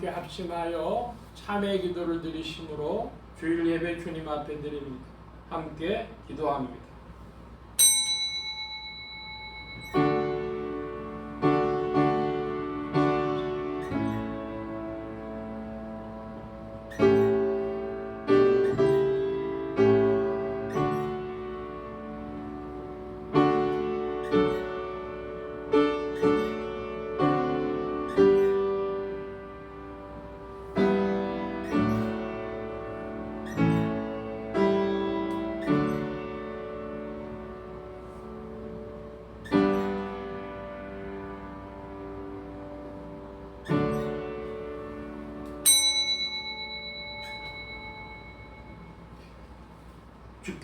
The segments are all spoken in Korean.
함께 합심하여 참회 기도를 드리심으로 주일 예배 주님 앞에 드립니다. 함께 기도합니다.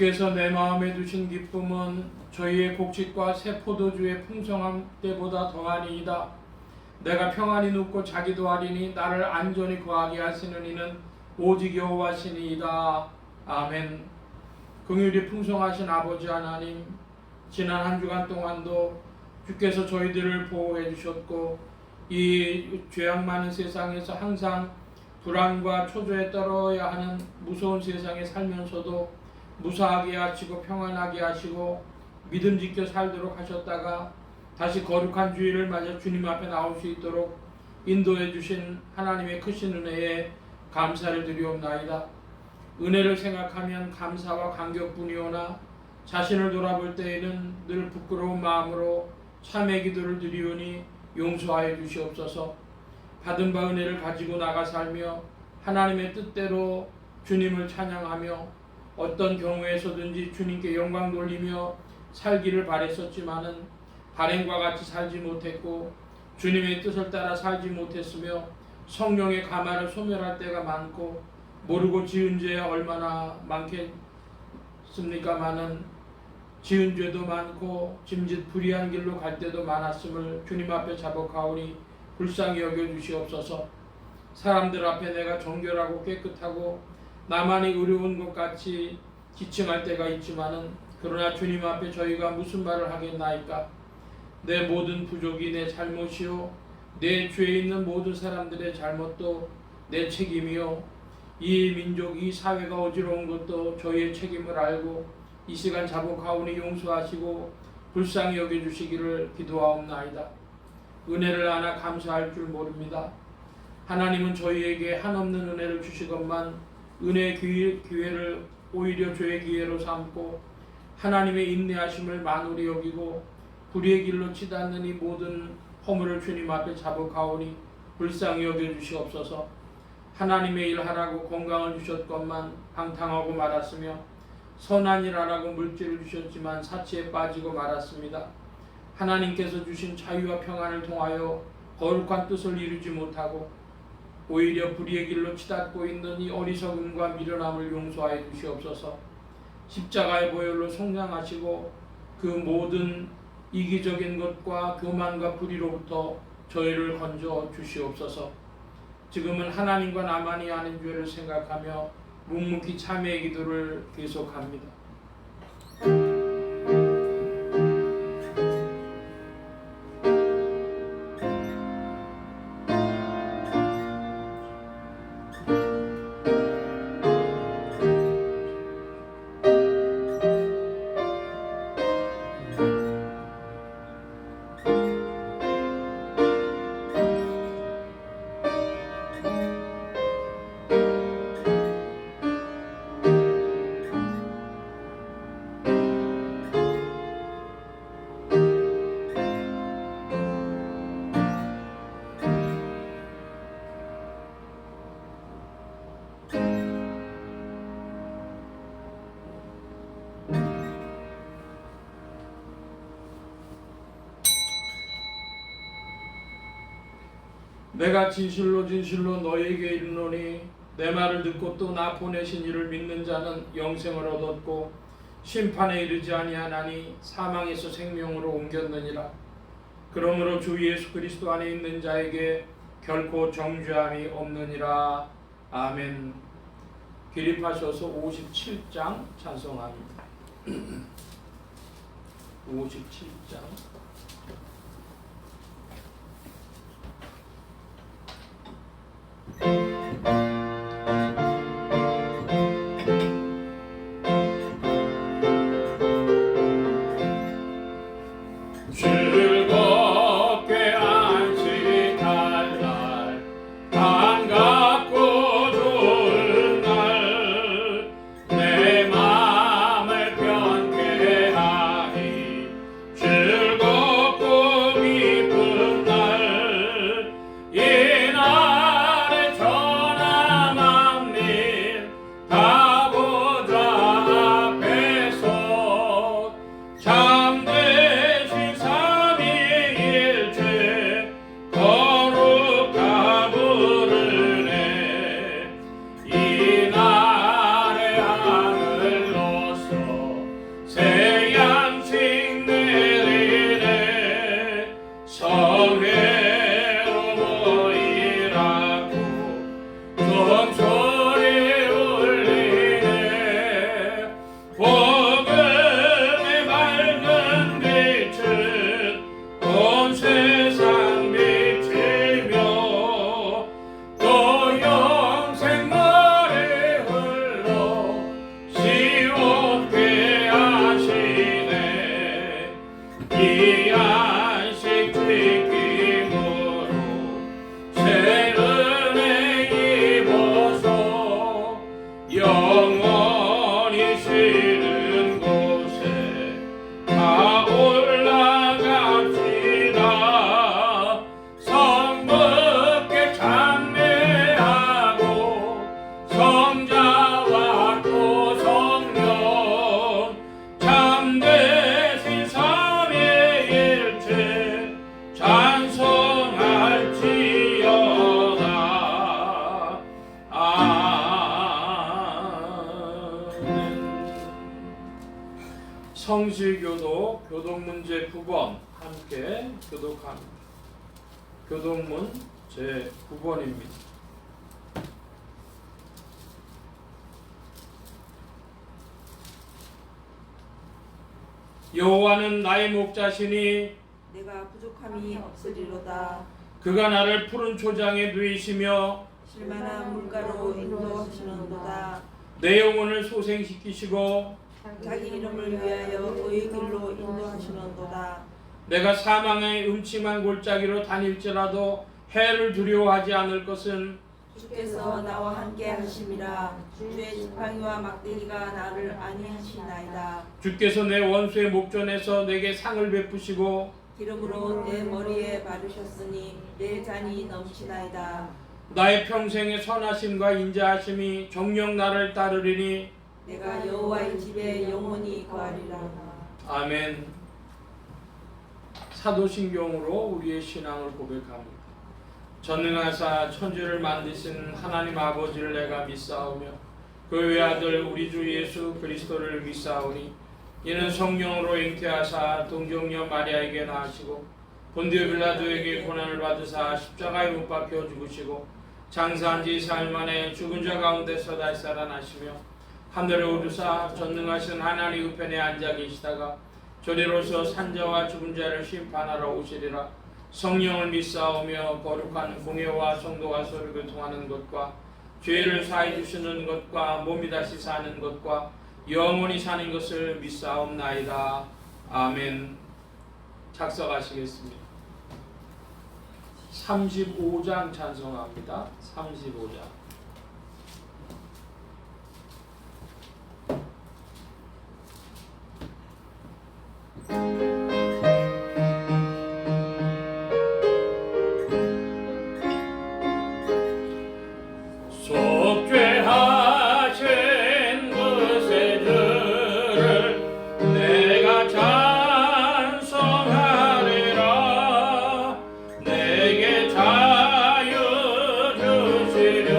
주께서 내 마음에 두신 기쁨은 저희의 곡식과 새 포도주의 풍성함 때보다 더하니이다. 내가 평안히 눕고 자기도 하리니 나를 안전히 거하게 하시는 이는 오직 여호와시니이다. 아멘. 긍휼이 풍성하신 아버지 하나님, 지난 한 주간 동안도 주께서 저희들을 보호해 주셨고 이 죄악 많은 세상에서 항상 불안과 초조에 떨어야 하는 무서운 세상에 살면서도 무사하게 하시고 평안하게 하시고 믿음지켜 살도록 하셨다가 다시 거룩한 주일을 맞아 주님 앞에 나올 수 있도록 인도해 주신 하나님의 크신 은혜에 감사를 드리옵나이다. 은혜를 생각하면 감사와 감격뿐이오나 자신을 돌아볼 때에는 늘 부끄러운 마음으로 참회 기도를 드리오니 용서하여 주시옵소서. 받은 바 은혜를 가지고 나가 살며 하나님의 뜻대로 주님을 찬양하며 어떤 경우에서든지 주님께 영광 돌리며 살기를 바랬었지만은 발행과 같이 살지 못했고 주님의 뜻을 따라 살지 못했으며 성령의 가마를 소멸할 때가 많고 모르고 지은 죄가 얼마나 많겠습니까마는 지은 죄도 많고 짐짓 불의한 길로 갈 때도 많았음을 주님 앞에 자복하오니 불쌍히 여겨주시옵소서. 사람들 앞에 내가 정결하고 깨끗하고 나만이 의로운 것 같이 지칭할 때가 있지만은 그러나 주님 앞에 저희가 무슨 말을 하겠나이까. 내 모든 부족이 내 잘못이요 내 죄에 있는 모든 사람들의 잘못도 내 책임이요 이 민족 이 사회가 어지러운 것도 저희의 책임을 알고 이 시간 자복하오니 용서하시고 불쌍히 여겨주시기를 기도하옵나이다. 은혜를 하나 감사할 줄 모릅니다. 하나님은 저희에게 한없는 은혜를 주시건만 은혜의 기회를 오히려 죄의 기회로 삼고 하나님의 인내하심을 만홀히 여기고 불의의 길로 치닫는 이 모든 허물을 주님 앞에 자복하오니 불쌍히 여겨주시옵소서. 하나님의 일 하라고 건강을 주셨건만 방탕하고 말았으며 선한 일 하라고 물질을 주셨지만 사치에 빠지고 말았습니다. 하나님께서 주신 자유와 평안을 통하여 거룩한 뜻을 이루지 못하고 오히려 불의의 길로 치닫고 있는 이 어리석음과 미련함을 용서하여 주시옵소서. 십자가의 보혈로 속량하시고 그 모든 이기적인 것과 교만과 불의로부터 저희를 건져 주시옵소서. 지금은 하나님과 나만이 아는 죄를 생각하며 묵묵히 참회의 기도를 계속합니다. 내가 진실로 너희에게 이르노니 내 말을 듣고 또 나 보내신 이를 믿는 자는 영생을 얻었고 심판에 이르지 아니하나니 사망에서 생명으로 옮겼느니라. 그러므로 주 예수 그리스도 안에 있는 자에게 결코 정죄함이 없느니라. 아멘. 기립하셔서 57장 찬송합니다. 57장 즐겁게 안식할 날 반갑고 좋은 날 내 맘을 편케 하니 즐겁고 기쁜 날 이날에 전하 만민 다 보좌 앞에서 참되신 삼위일체 거룩하 부르네 이날에 하늘로서 새 양식 내리네 성회로 모이라고 종소리 울리네 복음의 밝은 빛은 온 세상 비치며 또 영생 머리 흘러 시원케 하시네 이 안식 지킴으로 새 은혜 입어서 영원히 쉬는 곳에 다 올라갑시다 성부께 찬미하고 성자와 또 성령 참되신 삼위일체 찬송할지어다 아멘. 성실교독 교독문제 9번 함께 교독합니다. 교독문 제 9번입니다. 여호와는 나의 목자시니 내가 부족함이 없으리로다. 그가 나를 푸른 초장에 누이시며 실만한 물가로 인도하시는도다. 내 영혼을 소생시키시고 자기 이름을 위하여 의의 길로 인도하시는도다. 내가 사망의 음침한 골짜기로 다닐지라도 해를 두려워하지 않을 것은 주께서 나와 함께 하심이라. 주의 지팡이와 막대기가 나를 안위하시나이다. 주께서 내 원수의 목전에서 내게 상을 베푸시고 기름으로 내 머리에 바르셨으니 내 잔이 넘치나이다. 나의 평생의 선하심과 인자하심이 정녕 나를 따르리니 내가 여호와의 집에 영원히 거하리라. 아멘. 사도신경으로 우리의 신앙을 고백합니다. 전능하사 천지를 만드신 하나님 아버지를 내가 믿사오며 그 외아들 우리 주 예수 그리스도를 믿사오니 이는 성령으로 잉태하사 동정녀 마리아에게 낳으시고 본디오 빌라도에게 고난을 받으사 십자가에 못 박혀 죽으시고 장사한 지 사흘 만에 죽은 자 가운데서 다시 살아나시며 하늘에 오르사 전능하신 하나님 우편에 앉아 계시다가 저리로서 산자와 죽은 자를 심판하러 오시리라. 성령을 믿사오며 거룩한 공예와 성도와 서로 교통하는 것과 죄를 사해 주시는 것과 몸이 다시 사는 것과 영원히 사는 것을 믿사옵나이다. 아멘. 작성하시겠습니다. 35장 찬송합니다. 35장. 속죄하신 그 세들을 내가 찬송하리라. 내게 자유 주시려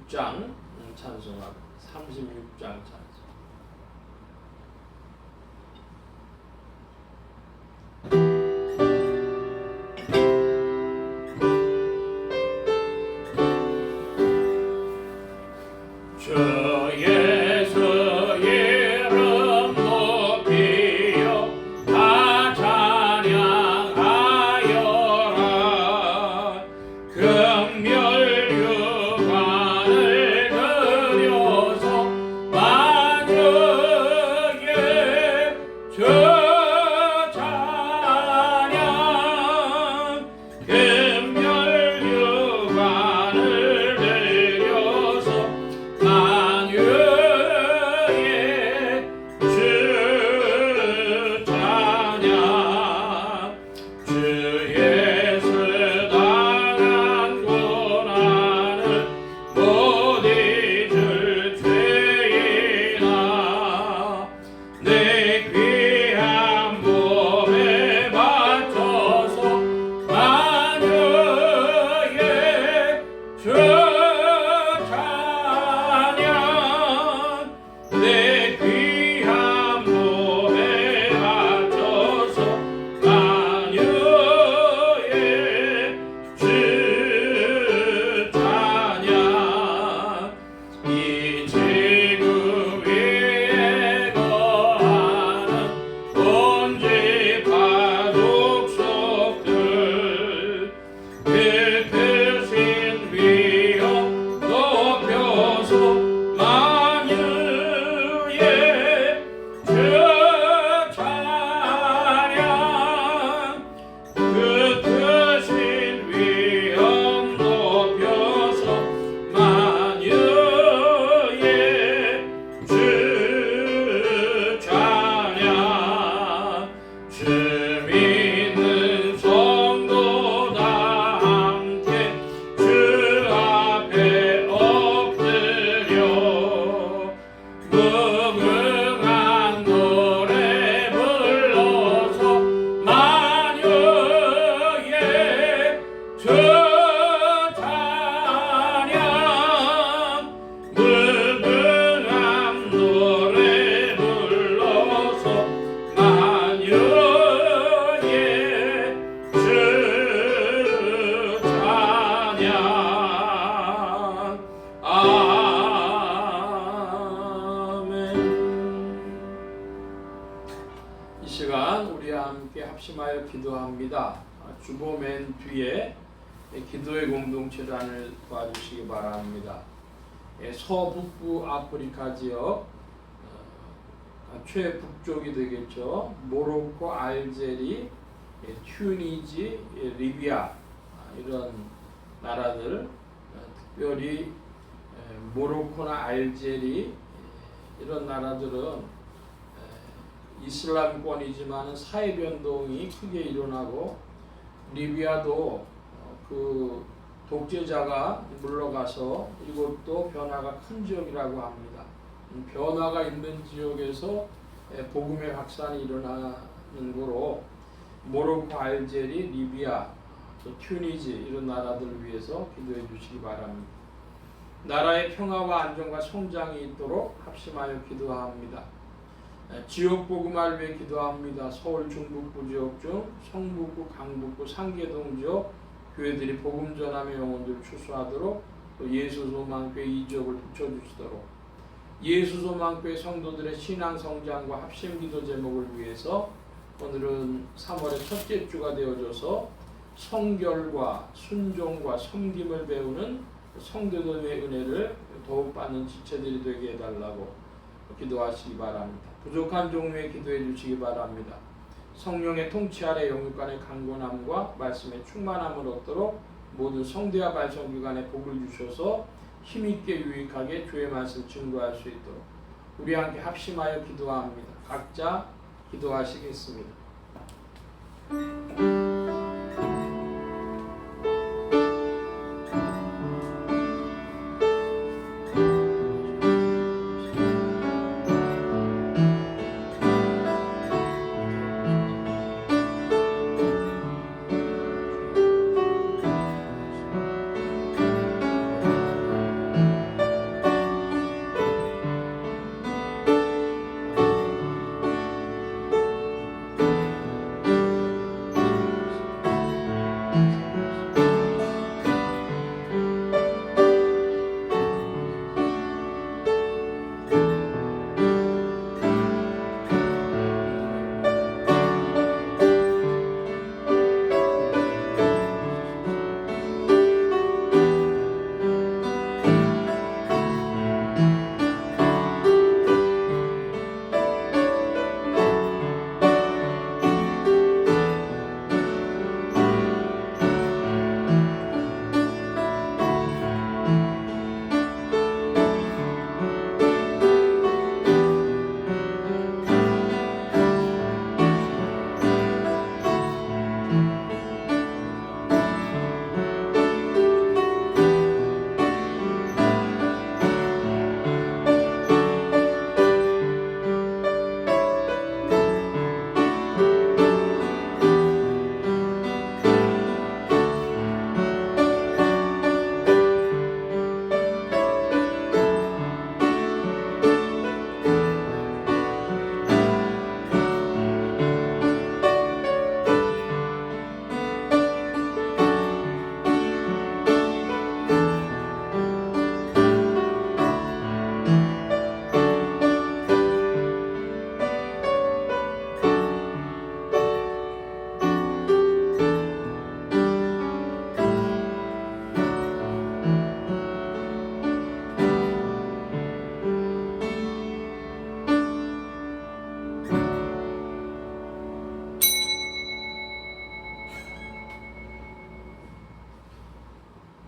36장 찬송합니다. 36장 찬송. 합심하여 기도합니다. 주보 맨 뒤에 기도의 공동체단을 봐주시기 바랍니다. 서북부 아프리카 지역 최북쪽이 되겠죠. 모로코, 알제리, 튜니지, 리비아 이런 나라들, 특별히 모로코나 알제리 이런 나라들은 이슬람권이지만 사회 변동이 크게 일어나고, 리비아도 그 독재자가 물러가서 이것도 변화가 큰 지역이라고 합니다. 변화가 있는 지역에서 복음의 확산이 일어나는 거로 모로코, 알제리, 리비아, 또 튜니지 이런 나라들을 위해서 기도해 주시기 바랍니다. 나라의 평화와 안정과 성장이 있도록 합심하여 기도합니다. 지역 복음화를 위해 기도합니다. 서울 중북부 지역 중 성북구, 강북구, 상계동 지역 교회들이 복음 전함의 영혼들을 추수하도록, 또 예수소망교회 이 지역을 붙여주시도록, 예수소망교회 성도들의 신앙 성장과 합심기도 제목을 위해서 오늘은 3월의 첫째 주가 되어져서 성결과 순종과 섬김을 배우는 성도들의 은혜를 더욱 받는 지체들이 되게 해달라고 기도하시기 바랍니다. 부족한 종류에 기도해 주시기 바랍니다. 성령의 통치 아래 영육간의 강건함과 말씀의 충만함을 얻도록 모든 성대와 발성기관에 복을 주셔서 힘있게 유익하게 주의 말씀 증거할 수 있도록 우리 함께 합심하여 기도합니다. 각자 기도하시겠습니다.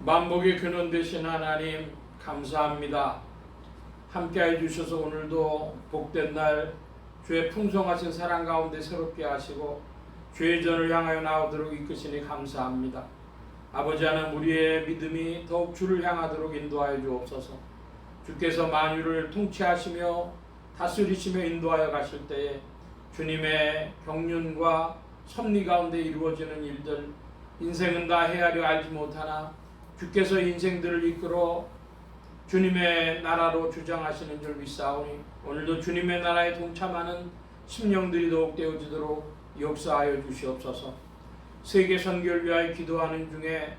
만복의 근원 되신 하나님 감사합니다. 함께해 주셔서 오늘도 복된 날 주의 풍성하신 사랑 가운데 새롭게 하시고 주의 전을 향하여 나오도록 이끄시니 감사합니다. 아버지 하나님, 우리의 믿음이 더욱 주를 향하도록 인도하여 주옵소서. 주께서 만유를 통치하시며 다스리시며 인도하여 가실 때에 주님의 경륜과 섭리 가운데 이루어지는 일들, 인생은 다 헤아려 알지 못하나 주께서 인생들을 이끌어 주님의 나라로 주장하시는 줄 믿사오니 오늘도 주님의 나라에 동참하는 심령들이 더욱 되어지도록 역사하여 주시옵소서. 세계 선교를 위하여 기도하는 중에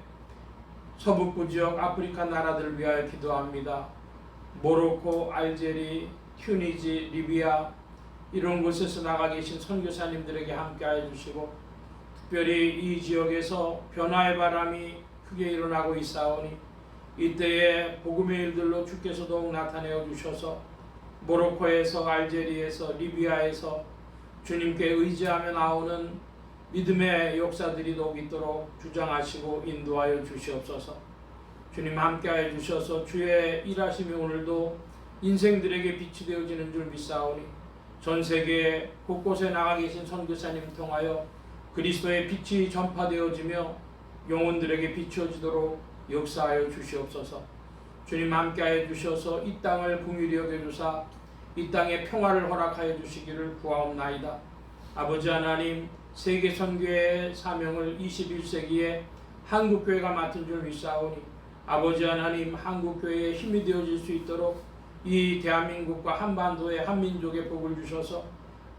서북부 지역 아프리카 나라들을 위하여 기도합니다. 모로코, 알제리, 튜니지, 리비아 이런 곳에서 나가 계신 선교사님들에게 함께하여 주시고 특별히 이 지역에서 변화의 바람이 크게 일어나고 있사오니 이때에 복음의 일들로 주께서 더욱 나타내어 주셔서 모로코에서, 알제리에서, 리비아에서 주님께 의지하며 나오는 믿음의 역사들이 더욱 있도록 주장하시고 인도하여 주시옵소서. 주님 함께하여 주셔서 주의 일하심이 오늘도 인생들에게 빛이 되어지는 줄 믿사오니 전 세계 곳곳에 나가 계신 선교사님 통하여 그리스도의 빛이 전파되어지며 영혼들에게 비추어지도록 역사하여 주시옵소서. 주님 함께하여 주셔서 이 땅을 긍휼히 여겨주사 이 땅에 평화를 허락하여 주시기를 구하옵나이다. 아버지 하나님, 세계 선교의 사명을 21세기에 한국교회가 맡은 줄 믿사오니 아버지 하나님, 한국교회의 힘이 되어질 수 있도록 이 대한민국과 한반도의 한민족의 복을 주셔서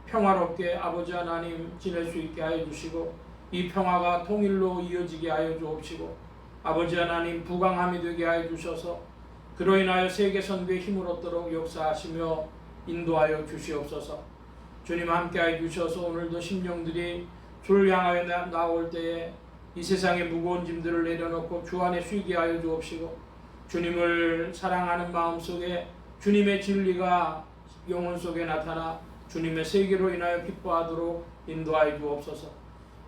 평화롭게 아버지 하나님 지낼 수 있게 하여 주시고 이 평화가 통일로 이어지게 하여 주옵시고 아버지 하나님 부강함이 되게 하여 주셔서 그로 인하여 세계 선교의 힘을 얻도록 역사하시며 인도하여 주시옵소서. 주님 함께하여 주셔서 오늘도 심령들이 주를 향하여 나올 때에 이 세상의 무거운 짐들을 내려놓고 주 안에 쉬게 하여 주옵시고 주님을 사랑하는 마음속에 주님의 진리가 영혼 속에 나타나 주님의 세계로 인하여 기뻐하도록 인도하여 주옵소서.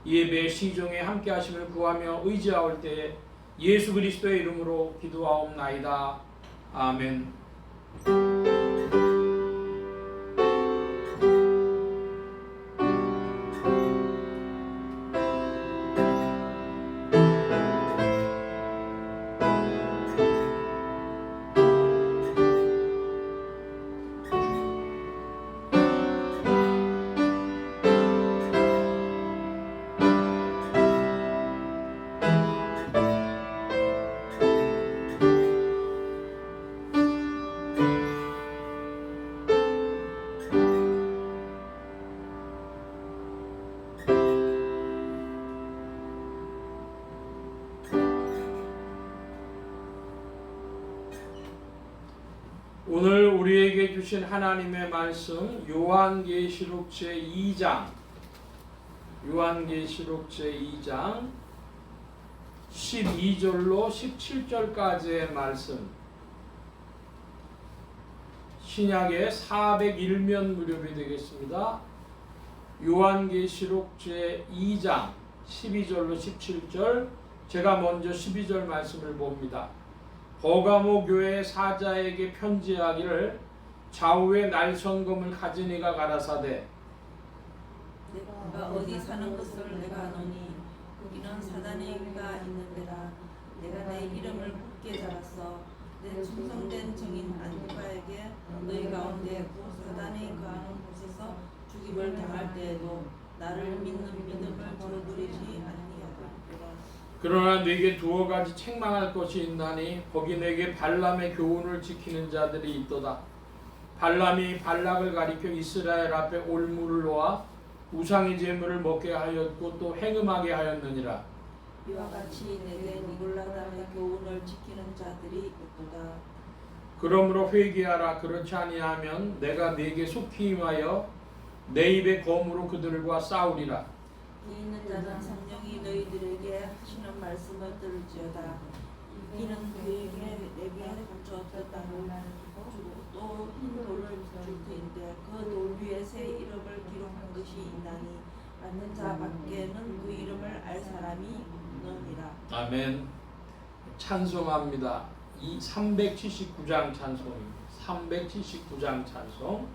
예배의 시종에 함께 하심을 구하며 의지하올 때에 예수 그리스도의 이름으로 기도하옵나이다. 아멘. 오늘 우리에게 주신 하나님의 말씀 요한계시록 제2장 12절로 17절까지의 말씀, 신약의 401면 무렵이 되겠습니다. 요한계시록 제2장 12절로 17절, 제가 먼저 12절 말씀을 봅니다. 버가모 교회 사자에게 편지하기를 좌우에 날성검을 가진 이가 가라사대 내가 어디 사는 것을 내가 아노니 거기는 사단의 위가 있는 데라. 내가 내 이름을 굳게 잡았어. 내 충성된 증인 안티바에게 너희 가운데 사단이 거하는 곳에서 죽임을 당할 때에도 나를 믿는 믿음을 저버리지 아니하리라. 그러나 네게 두어 가지 책망할 것이 있나니 거기 네게 발람의 교훈을 지키는 자들이 있도다. 발람이 발락을 가리켜 이스라엘 앞에 올무를 놓아 우상의 제물을 먹게 하였고 또 행음하게 하였느니라. 이와 같이 내게 니골라담의 교훈을 지키는 자들이 있도다. 그러므로 회개하라. 그렇지 아니하면 내가 네게 속히 임하여 내 입의 검으로 그들과 싸우리라. 이 있는 자는 성령이 너희들에게 하시는 말씀을 들을지어다. 이는 그에게 내게 주었다는 또 흰 돌을 줄 터인데 그 돌 위에 새 이름을 기록한 것이 있나니 받는 자 밖에는 그 이름을 알 사람이 없느니라. 아멘. 찬송합니다. 이 379장 찬송입니다. 379장 찬송.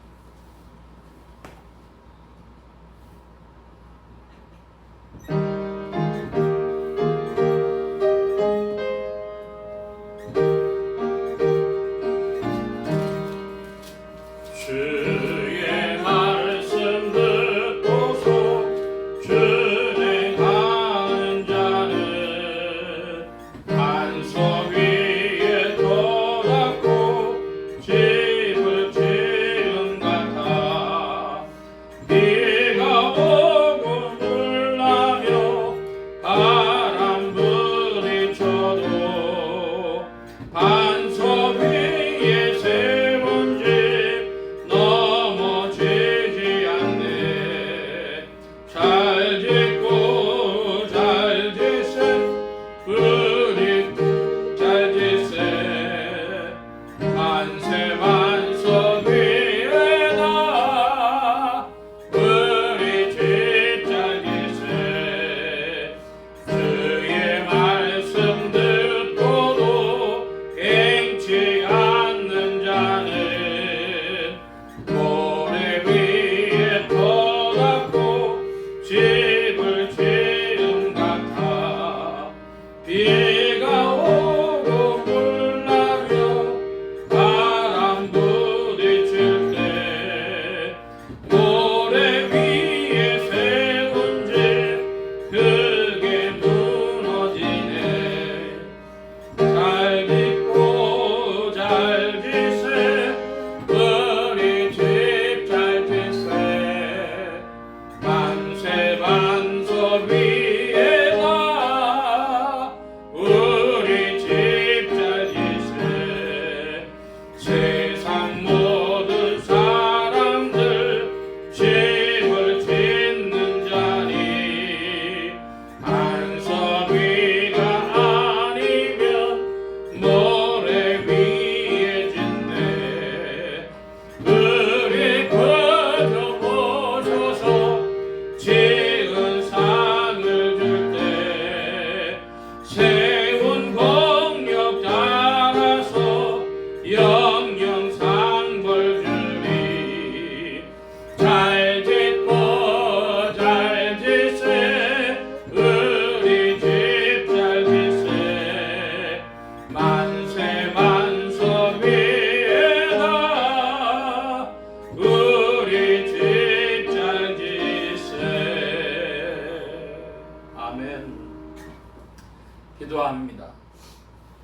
기도합니다.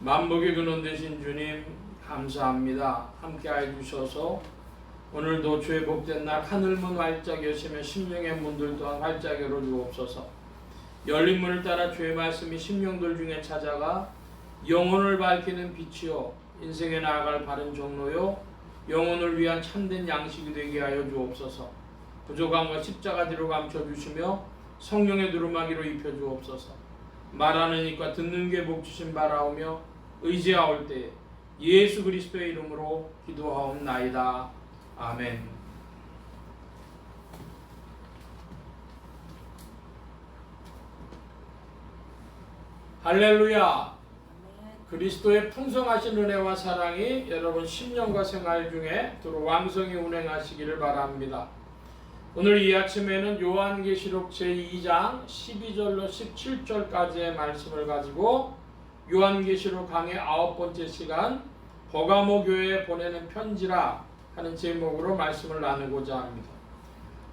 만복의 근원 되신 주님 감사합니다. 함께 해주셔서 오늘도 주의 복된 날 하늘문 활짝 여시며 심령의 문들 또한 활짝 열어주옵소서. 열린 문을 따라 주의 말씀이 심령들 중에 찾아가 영혼을 밝히는 빛이요 인생에 나아갈 바른 종로요 영혼을 위한 참된 양식이 되게 하여 주옵소서. 부족한 것 십자가 뒤로 감춰주시며 성령의 두루마기로 입혀주옵소서. 말하는 이과 듣는 게 복 주신 바라오며 의지하올 때에 예수 그리스도의 이름으로 기도하옵나이다. 아멘. 할렐루야. 그리스도의 풍성하신 은혜와 사랑이 여러분 심령과 생활 중에 두루 왕성히 운행하시기를 바랍니다. 오늘 이 아침에는 요한계시록 제2장 12절로 17절까지의 말씀을 가지고 요한계시록 강의 9번째 시간 버가모 교회에 보내는 편지라 하는 제목으로 말씀을 나누고자 합니다.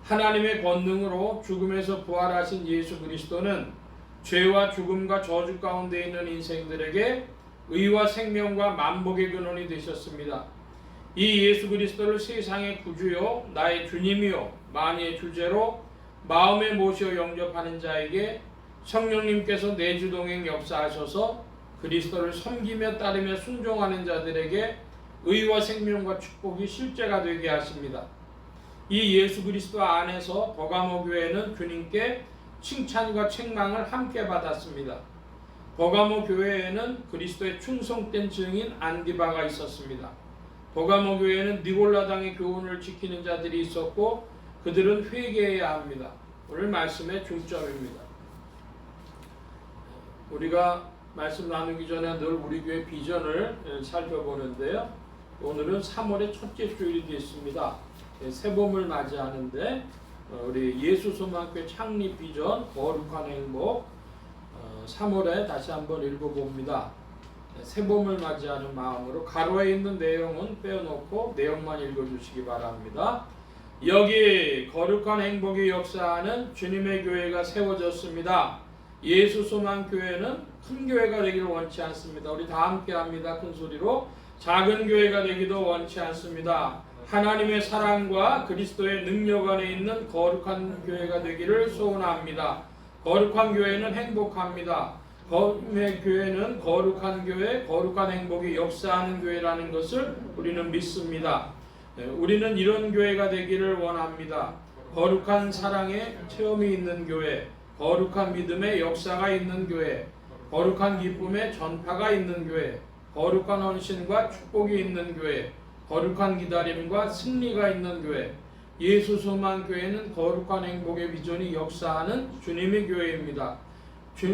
하나님의 권능으로 죽음에서 부활하신 예수 그리스도는 죄와 죽음과 저주 가운데 있는 인생들에게 의와 생명과 만복의 근원이 되셨습니다. 이 예수 그리스도를 세상의 구주요 나의 주님이요 만유의 주제로 마음에 모시어 영접하는 자에게 성령님께서 내주동행 역사하셔서 그리스도를 섬기며 따르며 순종하는 자들에게 의와 생명과 축복이 실제가 되게 하십니다. 이 예수 그리스도 안에서 버가모 교회는 주님께 칭찬과 책망을 함께 받았습니다. 버가모 교회에는 그리스도의 충성된 증인 안디바가 있었습니다. 버가모 교회에는 니골라당의 교훈을 지키는 자들이 있었고 그들은 회개해야 합니다. 오늘 말씀의 중점입니다. 우리가 말씀 나누기 전에 늘 우리 교회 비전을 살펴보는데요. 오늘은 3월의 첫째 주일이 됐습니다. 새봄을 맞이하는데 우리 예수소망교회 창립 비전 거룩한 행복 3월에 다시 한번 읽어봅니다. 새봄을 맞이하는 마음으로 가로에 있는 내용은 빼어놓고 내용만 읽어주시기 바랍니다. 여기 거룩한 행복의 역사하는 주님의 교회가 세워졌습니다. 예수소망교회는 큰 교회가 되기를 원치 않습니다. 우리 다 함께 합니다. 큰 소리로. 작은 교회가 되기도 원치 않습니다. 하나님의 사랑과 그리스도의 능력 안에 있는 거룩한 교회가 되기를 소원합니다. 거룩한 교회는 행복합니다. 거룩의 교회는 거룩한 교회, 거룩한 행복이 역사하는 교회라는 것을 우리는 믿습니다. 우리는 이런 교회가 되기를 원합니다. 거룩한 사랑의 체험이 있는 교회, 거룩한 믿음의 역사가 있는 교회, 거룩한 기쁨의 전파가 있는 교회, 거룩한 헌신과 축복이 있는 교회, 거룩한 기다림과 승리가 있는 교회. 예수소망교회는 거룩한 행복의 비전이 역사하는 주님의 교회입니다.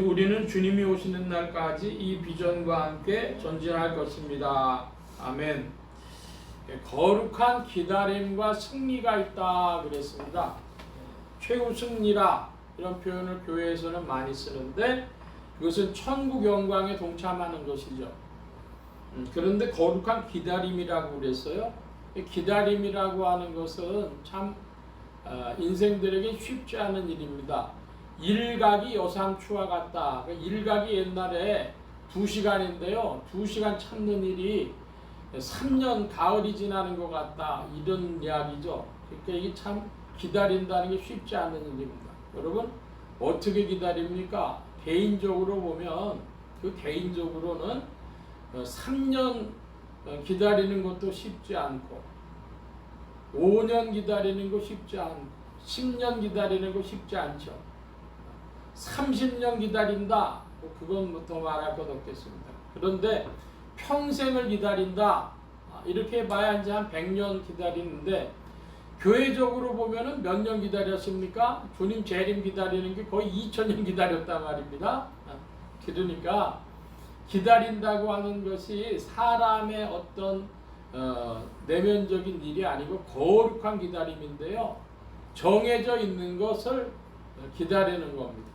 우리는 주님이 오시는 날까지 이 비전과 함께 전진할 것입니다. 아멘. 거룩한 기다림과 승리가 있다 그랬습니다. 최후 승리라 이런 표현을 교회에서는 많이 쓰는데 그것은 천국 영광에 동참하는 것이죠. 그런데 거룩한 기다림이라고 그랬어요. 기다림이라고 하는 것은 참 인생들에게 쉽지 않은 일입니다. 일각이 여상추와 같다. 일각이 옛날에 2시간인데요. 2시간 찾는 일이 3년 가을이 지나는 것 같다. 이런 이야기죠. 그러니까 이게 참 기다린다는 게 쉽지 않은 일입니다. 여러분 어떻게 기다립니까? 개인적으로 보면 그 개인적으로는 3년 기다리는 것도 쉽지 않고 5년 기다리는 거 쉽지 않고 10년 기다리는 거 쉽지 않죠. 30년 기다린다. 그건 더 말할 것 없겠습니다. 그런데 평생을 기다린다. 이렇게 봐야 이제 한 100년 기다리는데 교회적으로 보면은 몇 년 기다렸습니까? 주님 재림 기다리는 게 거의 2000년 기다렸단 말입니다. 그러니까 기다린다고 하는 것이 사람의 어떤 내면적인 일이 아니고 거룩한 기다림인데요. 정해져 있는 것을 기다리는 겁니다.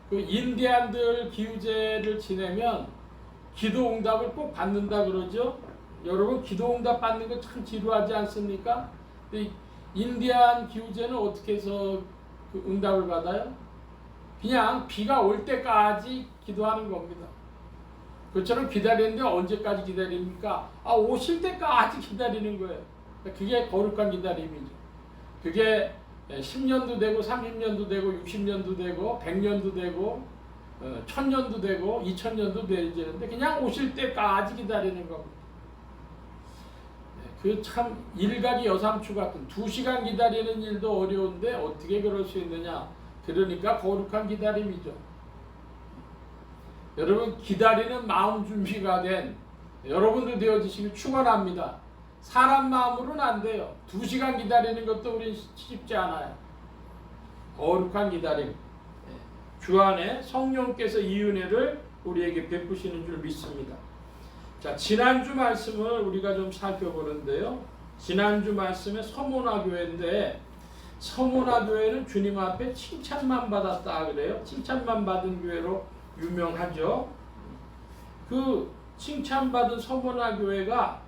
그 인디안들 기우제를 지내면 기도 응답을 꼭 받는다 그러죠. 여러분 기도 응답 받는 거 참 지루하지 않습니까? 인디안 기우제는 어떻게 해서 그 응답을 받아요? 그냥 비가 올 때까지 기도하는 겁니다. 그처럼 기다리는데 언제까지 기다립니까? 오실 때까지 기다리는 거예요. 그게 거룩한 기다림이죠. 그게 10년도 되고 30년도 되고 60년도 되고 100년도 되고 1000년도 되고 2000년도 되는데 그냥 오실 때까지 기다리는 겁니다. 그 참 일각이 여상추 같은 2시간 기다리는 일도 어려운데 어떻게 그럴 수 있느냐. 그러니까 거룩한 기다림이죠. 여러분 기다리는 마음 준비가 된 여러분들 되어지시길 축원합니다. 사람 마음으로는 안 돼요. 2시간 기다리는 것도 우리 쉽지 않아요. 거룩한 기다림. 주 안에 성령께서 이 은혜를 우리에게 베푸시는 줄 믿습니다. 자, 지난주 말씀을 우리가 좀 살펴보는데요. 지난주 말씀에 서모나 교회인데 서모나 교회는 주님 앞에 칭찬만 받았다 그래요. 칭찬만 받은 교회로 유명하죠. 그 칭찬받은 서모나 교회가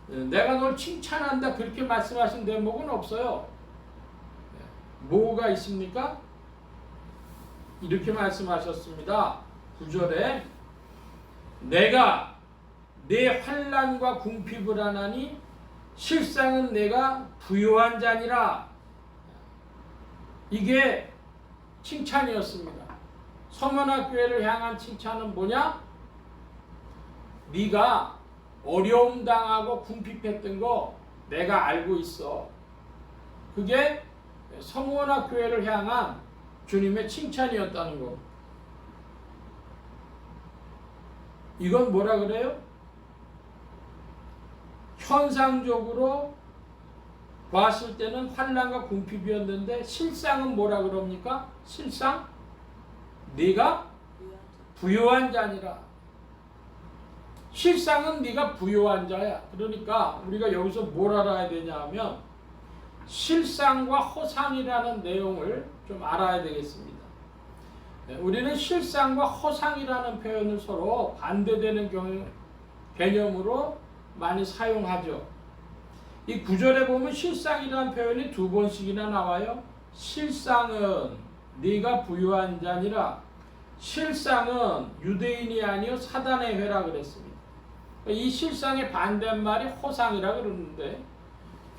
내가 널 칭찬한다 그렇게 말씀하신 대목은 없어요. 뭐가 있습니까? 이렇게 말씀하셨습니다. 9절에 내가 내 환난과 궁핍을 하나니 실상은 내가 부요한 자니라. 이게 칭찬이었습니다. 서머나 교회를 향한 칭찬은 뭐냐? 네가 어려움 당하고 궁핍했던 거 내가 알고 있어. 그게 서머나 교회를 향한 주님의 칭찬이었다는 거. 이건 뭐라 그래요? 현상적으로 봤을 때는 환난과 궁핍이었는데 실상은 뭐라 그럽니까? 실상? 네가 부요한 자니라. 실상은 네가 부요한 자야. 그러니까 우리가 여기서 뭘 알아야 되냐 하면 실상과 허상이라는 내용을 좀 알아야 되겠습니다. 우리는 실상과 허상이라는 표현을 서로 반대되는 개념으로 많이 사용하죠. 이 구절에 보면 실상이라는 표현이 2번씩이나 나와요. 실상은 네가 부유한 자니라. 실상은 유대인이 아니요 사단의 회라 그랬습니다. 이 실상의 반대말이 허상이라 그러는데,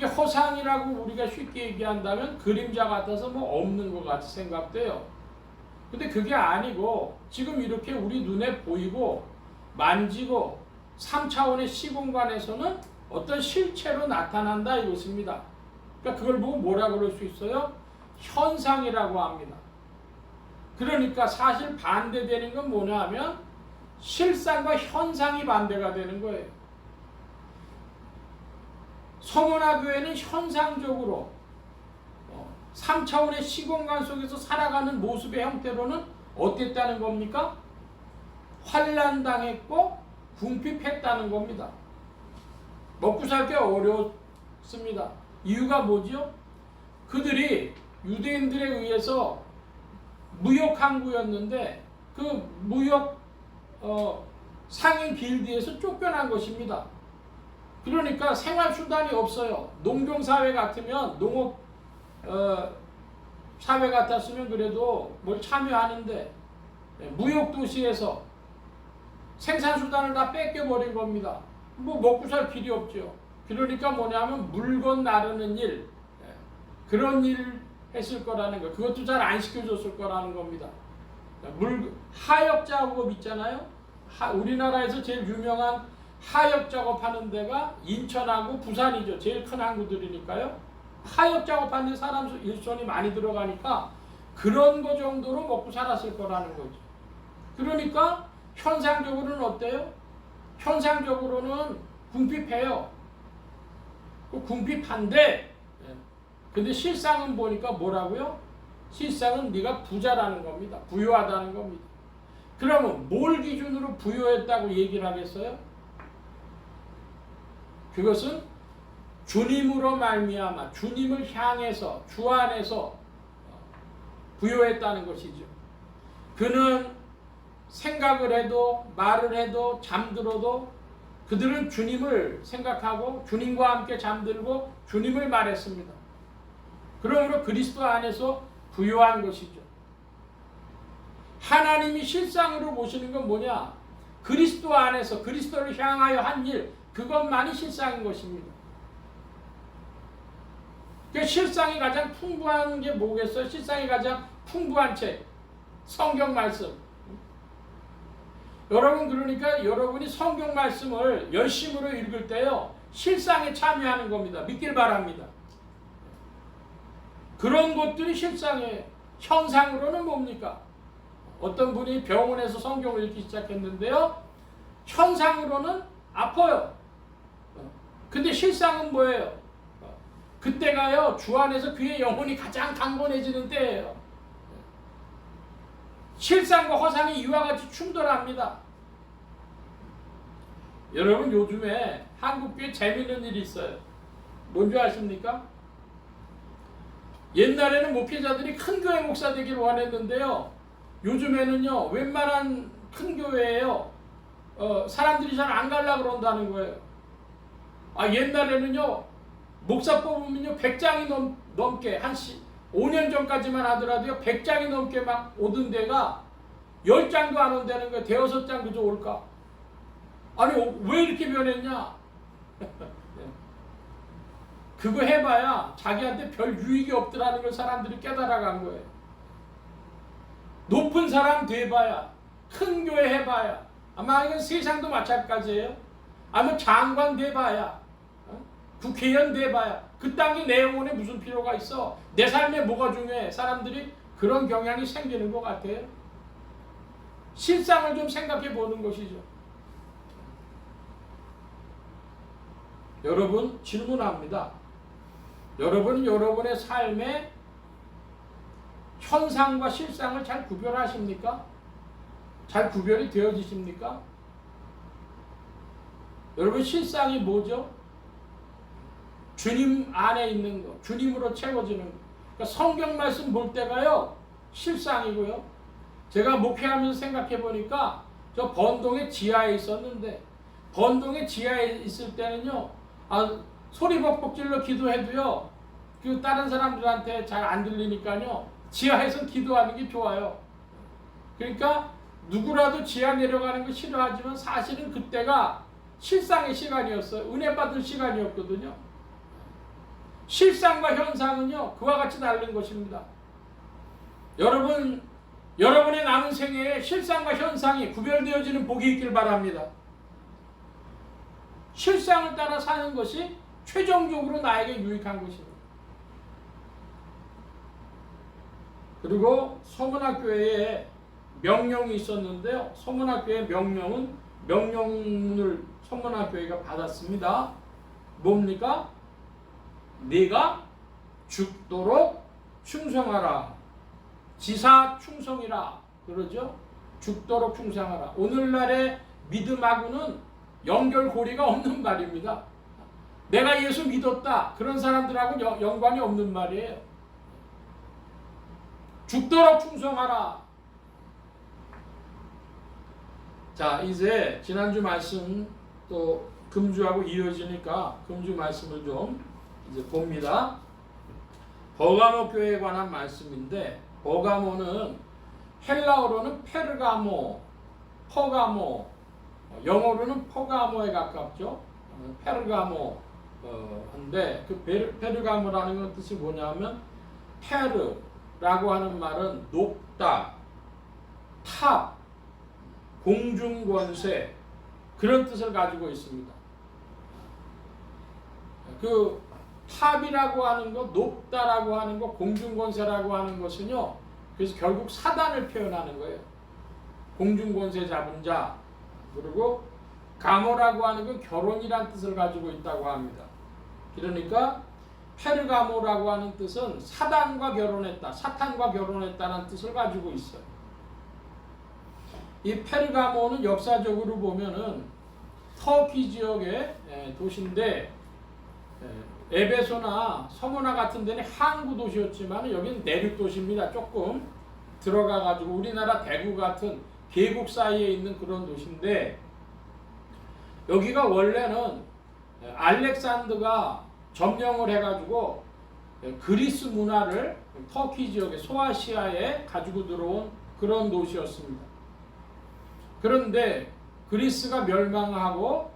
허상이라고 우리가 쉽게 얘기한다면 그림자 같아서 뭐 없는 것 같이 생각돼요. 근데 그게 아니고 지금 이렇게 우리 눈에 보이고 만지고 3차원의 시공간에서는 어떤 실체로 나타난다 이것입니다. 그러니까 그걸 보고 뭐라 그럴 수 있어요? 현상이라고 합니다. 그러니까 사실 반대되는 건 뭐냐 하면 실상과 현상이 반대가 되는 거예요. 서문화교회는 현상적으로 3차원의 시공간 속에서 살아가는 모습의 형태로는 어땠다는 겁니까? 환난당했고 궁핍했다는 겁니다. 먹고 살기 어려웠습니다. 이유가 뭐죠? 그들이 유대인들에 의해서 무역항구였는데 그 무역 상인 길드에서 쫓겨난 것입니다. 그러니까 생활수단이 없어요. 농경사회 같으면 농업 사회 같았으면 그래도 뭘 참여하는데 무역도시에서 생산수단을 다 뺏겨버린 겁니다. 뭐 먹고 살 길이 없죠. 그러니까 뭐냐면 물건 나르는 일, 그런 일 했을 거라는 거. 그것도 잘 안 시켜줬을 거라는 겁니다. 하역 작업 있잖아요. 우리나라에서 제일 유명한 하역 작업하는 데가 인천하고 부산이죠. 제일 큰 항구들이니까요. 하역 작업하는 데 사람 일손이 많이 들어가니까 그런 거 정도로 먹고 살았을 거라는 거죠. 그러니까 현상적으로는 어때요? 현상적으로는 궁핍해요. 궁핍한데 근데 실상은 보니까 뭐라고요? 실상은 네가 부자라는 겁니다. 부유하다는 겁니다. 그러면 뭘 기준으로 부유했다고 얘기를 하겠어요? 그것은 주님으로 말미암아 주님을 향해서 주 안에서 부유했다는 것이죠. 그는 생각을 해도 말을 해도 잠들어도 그들은 주님을 생각하고 주님과 함께 잠들고 주님을 말했습니다. 그러므로 그리스도 안에서 부유한 것이죠. 하나님이 실상으로 보시는 건 뭐냐? 그리스도 안에서 그리스도를 향하여 한 일, 그것만이 실상인 것입니다. 그 실상이 가장 풍부한 게 뭐겠어요? 실상이 가장 풍부한 책, 성경 말씀. 여러분 그러니까 여러분이 성경 말씀을 열심으로 읽을 때요 실상에 참여하는 겁니다. 믿길 바랍니다. 그런 것들이 실상이에요. 현상으로는 뭡니까? 어떤 분이 병원에서 성경을 읽기 시작했는데요. 현상으로는 아파요. 근데 실상은 뭐예요? 그때가요 주 안에서 그의 영혼이 가장 강건해지는 때예요. 실상과 허상이 이와 같이 충돌합니다. 여러분 요즘에 한국교회 재미있는 일이 있어요. 뭔지 아십니까? 옛날에는 목회자들이 큰 교회 목사 되기를 원했는데요. 요즘에는요 웬만한 큰 교회에요 사람들이 잘 안 가려고 그런다는 거예요. 옛날에는요 목사 뽑으면요 100장이 넘게 한 5년 전까지만 하더라도요 100장이 넘게 막 오던 데가 10장도 안 온다는 거예요. 대여섯 장 그저 올까? 아니 왜 이렇게 변했냐? 그거 해봐야 자기한테 별 유익이 없더라는 걸 사람들이 깨달아간 거예요. 높은 사람 돼봐야 큰 교회 해봐야 아마 이건 세상도 마찬가지예요. 아마 장관 돼봐야 국회의원 돼봐야 그딴 게 내 영혼에 무슨 필요가 있어? 내 삶에 뭐가 중요해? 사람들이 그런 경향이 생기는 것 같아요. 실상을 좀 생각해 보는 것이죠. 여러분 질문합니다. 여러분 여러분의 삶에 현상과 실상을 잘 구별하십니까? 잘 구별이 되어지십니까? 여러분 실상이 뭐죠? 주님 안에 있는 거, 주님으로 채워지는 거. 그러니까 성경 말씀 볼 때가요 실상이고요. 제가 목회하면서 생각해 보니까 저 번동의 지하에 있었는데, 번동의 지하에 있을 때는요, 소리 벅벅 질러 기도해도요, 그 다른 사람들한테 잘 안 들리니까요, 지하에서 기도하는 게 좋아요. 그러니까 누구라도 지하 내려가는 거 싫어하지만 사실은 그때가 실상의 시간이었어요. 은혜 받을 시간이었거든요. 실상과 현상은요, 그와 같이 다른 것입니다. 여러분의 남은 생애에 실상과 현상이 구별되어지는 복이 있길 바랍니다. 실상을 따라 사는 것이 최종적으로 나에게 유익한 것입니다. 그리고 서문학교에 명령이 있었는데요. 서문학교의 명령을 서문학교회가 받았습니다. 뭡니까? 네가 죽도록 충성하라. 지사 충성이라 그러죠. 죽도록 충성하라. 오늘날의 믿음하고는 연결고리가 없는 말입니다. 내가 예수 믿었다, 그런 사람들하고 연관이 없는 말이에요. 죽도록 충성하라. 자, 이제 지난주 말씀 또 금주하고 이어지니까 금주 말씀을 좀 이제 봅니다. 버가모 교회에 관한 말씀인데, 버가모는 헬라어로는 페르가모, 퍼가모, 영어로는 퍼가모에 가깝죠. 페르가모인데 그 페르가모라는 것 뜻이 뭐냐면, 페르라고 하는 말은 높다, 탑, 공중권세, 그런 뜻을 가지고 있습니다. 그 탑이라고 하는 것, 높다라고 하는 것, 공중권세라고 하는 것은요, 그래서 결국 사단을 표현하는 거예요. 공중권세 잡은 자. 그리고 가모라고 하는 건 결혼이란 뜻을 가지고 있다고 합니다. 그러니까 페르가모라고 하는 뜻은 사단과 결혼했다, 사탄과 결혼했다는 뜻을 가지고 있어요. 이 페르가모는 역사적으로 보면은 터키 지역의 도시인데, 에베소나 서머나 같은 데는 항구 도시였지만 여기는 내륙 도시입니다. 조금 들어가가지고 우리나라 대구 같은 계곡 사이에 있는 그런 도시인데, 여기가 원래는 알렉산더가 점령을 해가지고 그리스 문화를 터키 지역의 소아시아에 가지고 들어온 그런 도시였습니다. 그런데 그리스가 멸망하고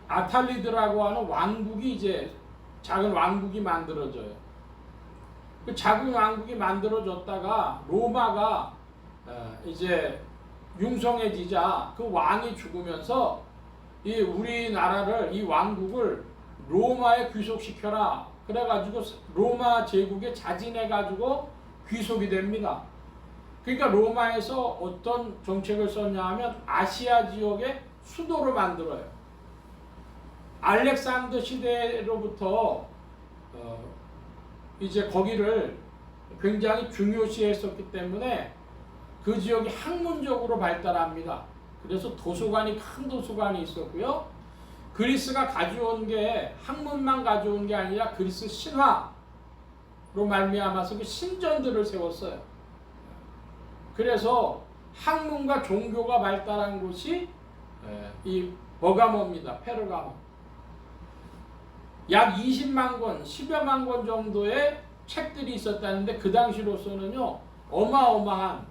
아탈리드라고 하는 왕국이, 이제 작은 왕국이 만들어져요. 그 작은 왕국이 만들어졌다가 로마가 이제 융성해지자 그 왕이 죽으면서 이 우리나라를, 이 왕국을 로마에 귀속시켜라. 그래가지고 로마 제국에 자진해가지고 귀속이 됩니다. 그러니까 로마에서 어떤 정책을 썼냐 하면 아시아 지역의 수도를 만들어요. 알렉산더 시대로부터 이제 거기를 굉장히 중요시했었기 때문에 그 지역이 학문적으로 발달합니다. 그래서 도서관이, 큰 도서관이 있었고요. 그리스가 가져온 게 학문만 가져온 게 아니라 그리스 신화로 말미암아서 그 신전들을 세웠어요. 그래서 학문과 종교가 발달한 곳이 이 버가모입니다. 페르가모. 약 20만 권, 10여만 권 정도의 책들이 있었다는데 그 당시로서는요, 어마어마한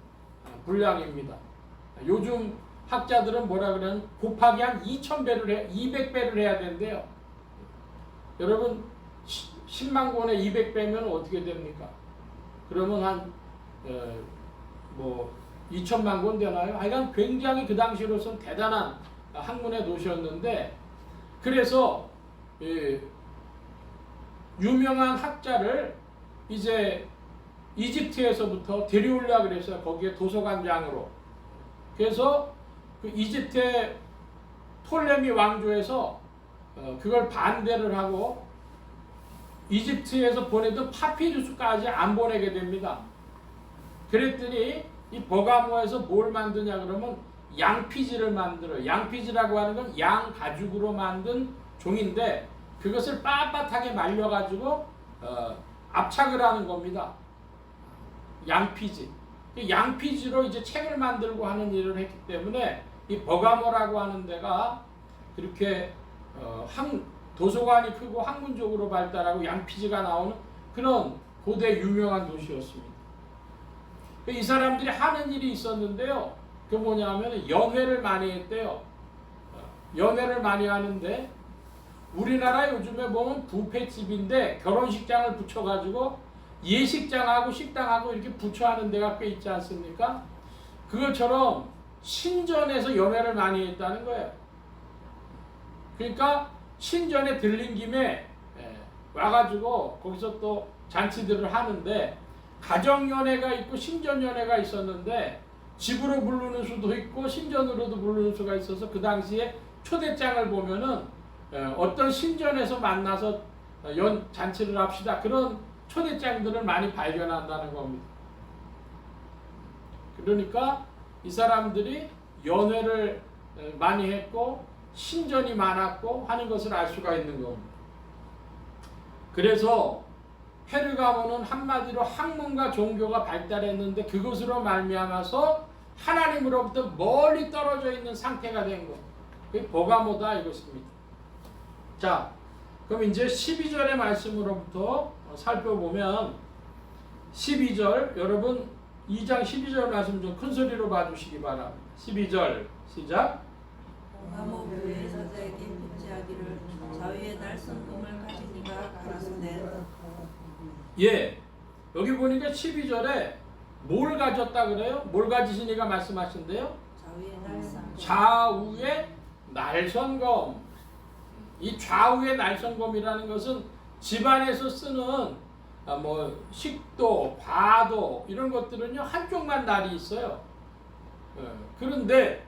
분량입니다. 요즘 학자들은 뭐라 그러냐면 곱하기 한 200배를 해야 된대요. 여러분 10만 권에 200배면 어떻게 됩니까? 그러면 한 2천만 권 되나요? 하여간 굉장히 그 당시로서는 대단한 학문의 도시였는데, 그래서 유명한 학자를 이제 이집트에서부터 데려오려고 그랬어요. 거기에 도서관장으로. 그래서 그 이집트의 톨레미 왕조에서 그걸 반대를 하고 이집트에서 보내던 파피루스까지 안 보내게 됩니다. 그랬더니 이 버가모에서 뭘 만드냐 그러면 양피지를 만들어요. 양피지라고 하는 건 양 가죽으로 만든 종인데 그것을 빳빳하게 말려가지고 압착을 하는 겁니다. 양피지. 양피지로 이제 책을 만들고 하는 일을 했기 때문에 이 버가모라고 하는 데가 그렇게 도서관이 크고 학문적으로 발달하고 양피지가 나오는 그런 고대 유명한 도시였습니다. 이 사람들이 하는 일이 있었는데요. 그 뭐냐면 연회를 많이 했대요. 연회를 많이 하는데 우리나라 요즘에 보면 뷔페집인데 결혼식장을 붙여가지고 예식장하고 식당하고 이렇게 붙여하는 데가 꽤 있지 않습니까? 그것처럼 신전에서 연회를 많이 했다는 거예요. 그러니까 신전에 들린 김에 와가지고 거기서 또 잔치들을 하는데 가정연회가 있고 신전연회가 있었는데 집으로 부르는 수도 있고 신전으로도 부르는 수가 있어서 그 당시에 초대장을 보면은 어떤 신전에서 만나서 잔치를 합시다 그런 초대장들을 많이 발견한다는 겁니다. 그러니까 이 사람들이 연회를 많이 했고 신전이 많았고 하는 것을 알 수가 있는 겁니다. 그래서 페르가모는 한마디로 학문과 종교가 발달했는데 그것으로 말미암아서 하나님으로부터 멀리 떨어져 있는 상태가 된 것. 그게 버가모다 이것입니다. 자, 그럼 이제 12절의 말씀으로부터 살펴보면 12절 여러분 2장 12절 말씀 좀 큰 소리로 봐주시기 바랍니다. 12절 시작. 버가모 교회 사자에게 편지하기를 자위의 날성금을 가진 이가 가라사대. 예, 여기 보니까 12절에 뭘 가졌다 그래요? 뭘 가지신 이가 말씀하신대요? 자위의 날성금. 좌우의 날선검. 이 좌우의 날선검이라는 것은 집안에서 쓰는 뭐 식도, 과도 이런 것들은요 한쪽만 날이 있어요. 그런데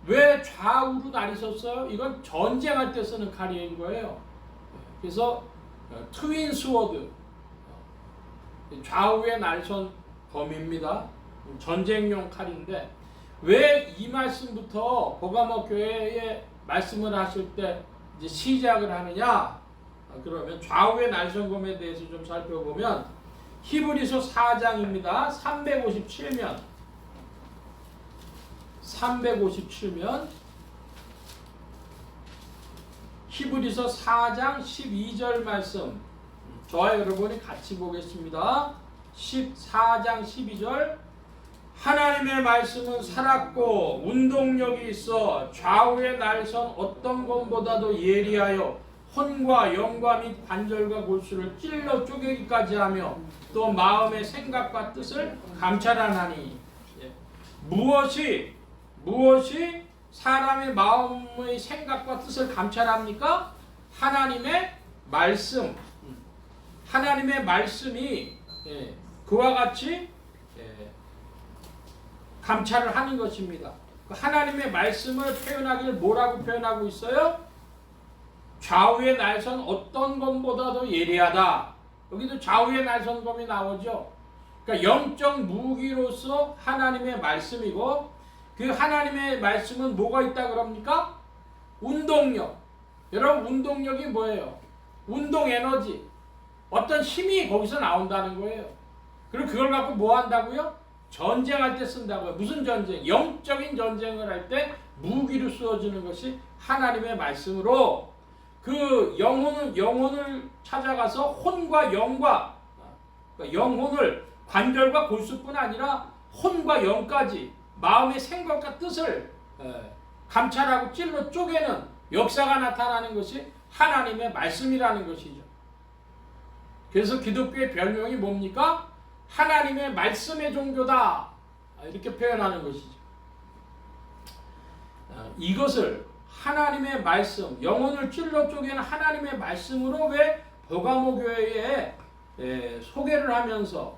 왜 좌우로 날이 섰어요? 이건 전쟁할 때 쓰는 칼인 거예요. 그래서 트윈 스워드, 좌우의 날선 검입니다. 전쟁용 칼인데 왜 이 말씀부터 버가모 교회에 말씀을 하실 때 이제 시작을 하느냐? 그러면 좌우의 날선검에 대해서 좀 살펴보면 히브리서 4장입니다. 357면 히브리서 4장 12절 말씀 저와 여러분이 같이 보겠습니다. 4장 12절 하나님의 말씀은 살았고 운동력이 있어 좌우의 날선 어떤 것보다도 예리하여 혼과 영과 및 관절과 골수를 찔러 쪼개기까지 하며 또 마음의 생각과 뜻을 감찰하나니. 무엇이 사람의 마음의 생각과 뜻을 감찰합니까? 하나님의 말씀. 하나님의 말씀이 그와 같이 감찰을 하는 것입니다. 하나님의 말씀을 표현하기를 뭐라고 표현하고 있어요? 좌우의 날선 어떤 것보다도 예리하다. 여기도 좌우의 날선검이 나오죠. 그러니까 영적 무기로서 하나님의 말씀이고 그 하나님의 말씀은 뭐가 있다 그럽니까? 운동력. 여러분 운동력이 뭐예요? 운동 에너지. 어떤 힘이 거기서 나온다는 거예요. 그리고 그걸 갖고 뭐 한다고요? 전쟁할 때 쓴다고요. 무슨 전쟁? 영적인 전쟁을 할 때 무기로 쓰어지는 것이 하나님의 말씀으로 그 영혼을 찾아가서 혼과 영과 그러니까 영혼을 관절과 골수뿐 아니라 혼과 영까지 마음의 생각과 뜻을 감찰하고 찔러 쪼개는 역사가 나타나는 것이 하나님의 말씀이라는 것이죠. 그래서 기독교의 별명이 뭡니까? 하나님의 말씀의 종교다. 이렇게 표현하는 것이죠. 이것을 하나님의 말씀, 영혼을 찔러 쪼개는 하나님의 말씀으로 왜 버가모 교회에 소개를 하면서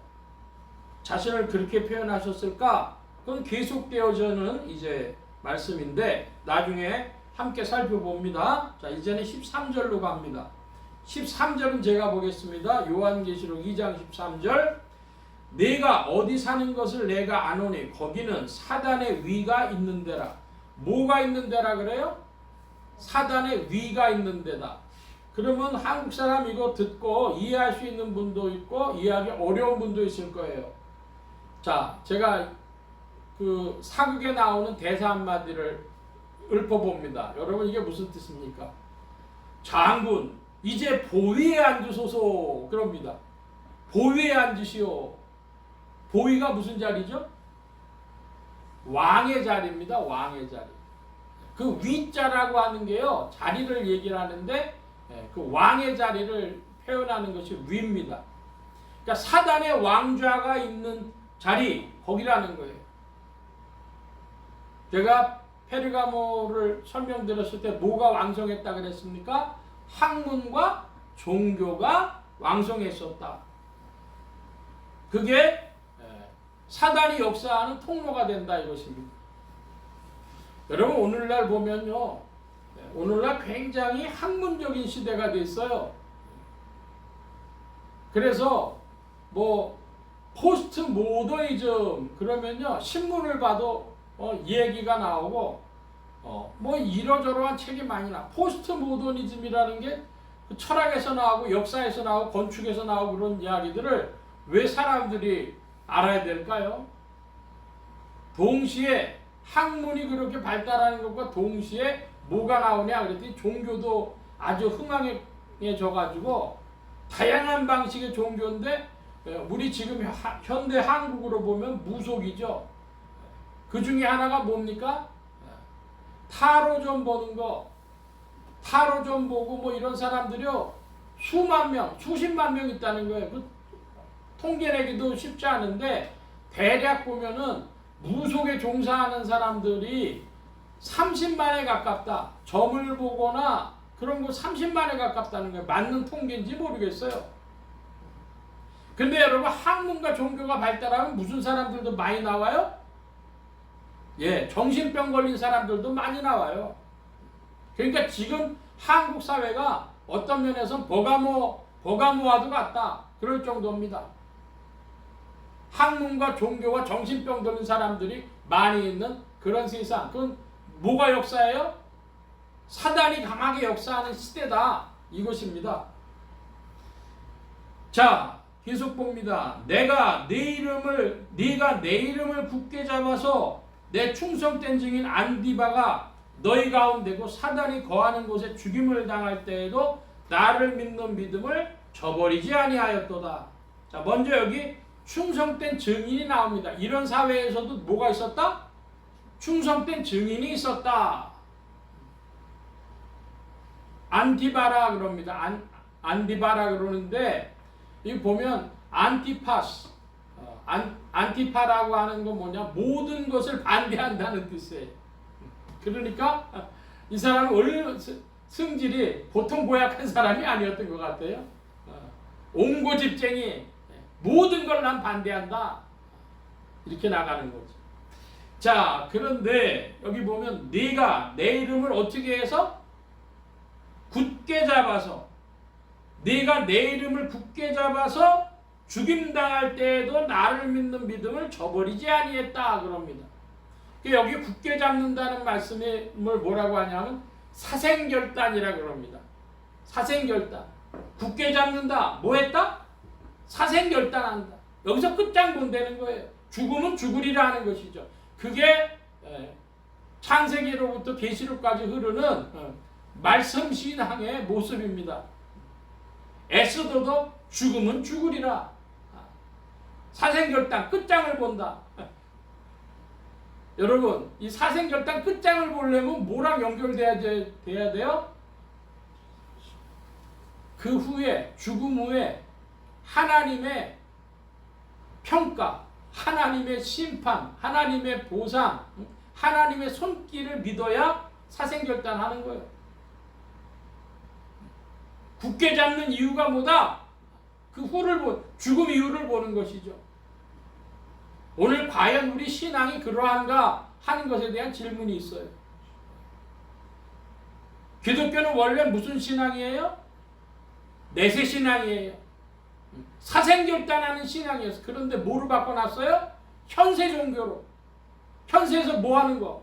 자신을 그렇게 표현하셨을까? 그건 계속되어지는 이제 말씀인데 나중에 함께 살펴봅니다. 자, 이제는 13절로 갑니다. 13절은 제가 보겠습니다. 요한계시록 2장 13절 내가 어디 사는 것을 내가 아노니 거기는 사단의 위가 있는 데라. 뭐가 있는 데라 그래요? 사단의 위가 있는 데다. 그러면 한국 사람 이거 듣고 이해할 수 있는 분도 있고 이해하기 어려운 분도 있을 거예요. 자, 제가 그 사극에 나오는 대사 한마디를 읊어봅니다. 여러분 이게 무슨 뜻입니까? 장군 이제 보위에 앉으소서 그럽니다. 보위에 앉으시오. 보위가 무슨 자리죠? 왕의 자리입니다. 왕의 자리. 그 위자라고 하는 게요 자리를 얘기를 하는데 그 왕의 자리를 표현하는 것이 위입니다. 그러니까 사단의 왕좌가 있는 자리 거기라는 거예요. 제가 페르가모를 설명드렸을 때 뭐가 왕성했다 그랬습니까? 학문과 종교가 왕성했었다. 그게 사단이 역사하는 통로가 된다 이것입니다. 여러분 오늘날 보면요, 오늘날 굉장히 학문적인 시대가 됐어요. 그래서 뭐 포스트 모더니즘 그러면요 신문을 봐도 얘기가 나오고 뭐 이러저러한 책이 많이 나. 포스트 모더니즘이라는 게 철학에서 나오고 역사에서 나오고 건축에서 나오고 그런 이야기들을 왜 사람들이 알아야 될까요? 동시에 학문이 그렇게 발달하는 것과 동시에 뭐가 나오냐 그랬더니 종교도 아주 흥황해져 가지고 다양한 방식의 종교인데 우리 지금 현대 한국으로 보면 무속이죠. 그 중에 하나가 뭡니까? 타로 좀 보는 거. 타로 좀 보고 뭐 이런 사람들이요 수만 명, 수십만 명 있다는 거예요. 그 통계 내기도 쉽지 않은데 대략 보면은 무속에 종사하는 사람들이 30만에 가깝다. 점을 보거나 그런 거 30만에 가깝다는 거예요. 맞는 통계인지 모르겠어요. 근데 여러분 학문과 종교가 발달하면 무슨 사람들도 많이 나와요? 예, 정신병 걸린 사람들도 많이 나와요. 그러니까 지금 한국 사회가 어떤 면에서는 버가모와도 같다. 그럴 정도입니다. 학문과 종교와 정신병 걸린 사람들이 많이 있는 그런 세상. 그건 뭐가 역사예요? 사단이 강하게 역사하는 시대다. 이것입니다. 자, 계속 봅니다. 네가 내 이름을 굳게 잡아서 내 충성된 증인 안디바가 너희 가운데고 사단이 거하는 곳에 죽임을 당할 때에도 나를 믿는 믿음을 저버리지 아니하였도다. 자, 먼저 여기 충성된 증인이 나옵니다. 이런 사회에서도 뭐가 있었다? 충성된 증인이 있었다. 안티바라 그럽니다. 안디바라 그러는데 이 보면 안티파스, 안티파라고 하는 건 뭐냐? 모든 것을 반대한다는 뜻이에요. 그러니까 이 사람은 성질이 보통 고약한 사람이 아니었던 것 같아요. 옹고집쟁이, 모든 걸 난 반대한다. 이렇게 나가는 거죠. 자, 그런데 여기 보면 네가 내 이름을 어떻게 해서 굳게 잡아서 네가 내 이름을 굳게 잡아서 죽임당할 때에도 나를 믿는 믿음을 저버리지 아니했다 그럽니다. 여기 굳게 잡는다는 말씀을 뭐라고 하냐면 사생결단이라 그럽니다. 사생결단. 굳게 잡는다. 뭐 했다? 사생결단한다. 여기서 끝장 본다는 거예요. 죽으면 죽으리라 하는 것이죠. 그게 창세기로부터 계시록까지 흐르는 말씀 신앙의 모습입니다. 에스더도 죽으면 죽으리라. 사생결단 끝장을 본다. 여러분, 이 사생결단 끝장을 보려면 뭐랑 연결돼야 돼요? 그 후에, 죽음 후에 하나님의 평가, 하나님의 심판, 하나님의 보상, 하나님의 손길을 믿어야 사생결단하는 거예요. 굳게 잡는 이유가 뭐다? 그 후를 죽음 이유를 보는 것이죠. 오늘 과연 우리 신앙이 그러한가 하는 것에 대한 질문이 있어요. 기독교는 원래 무슨 신앙이에요? 내세 신앙이에요. 사생결단하는 신앙이었어요. 그런데 뭐로 바꿔놨어요? 현세 종교로. 현세에서 뭐 하는 거?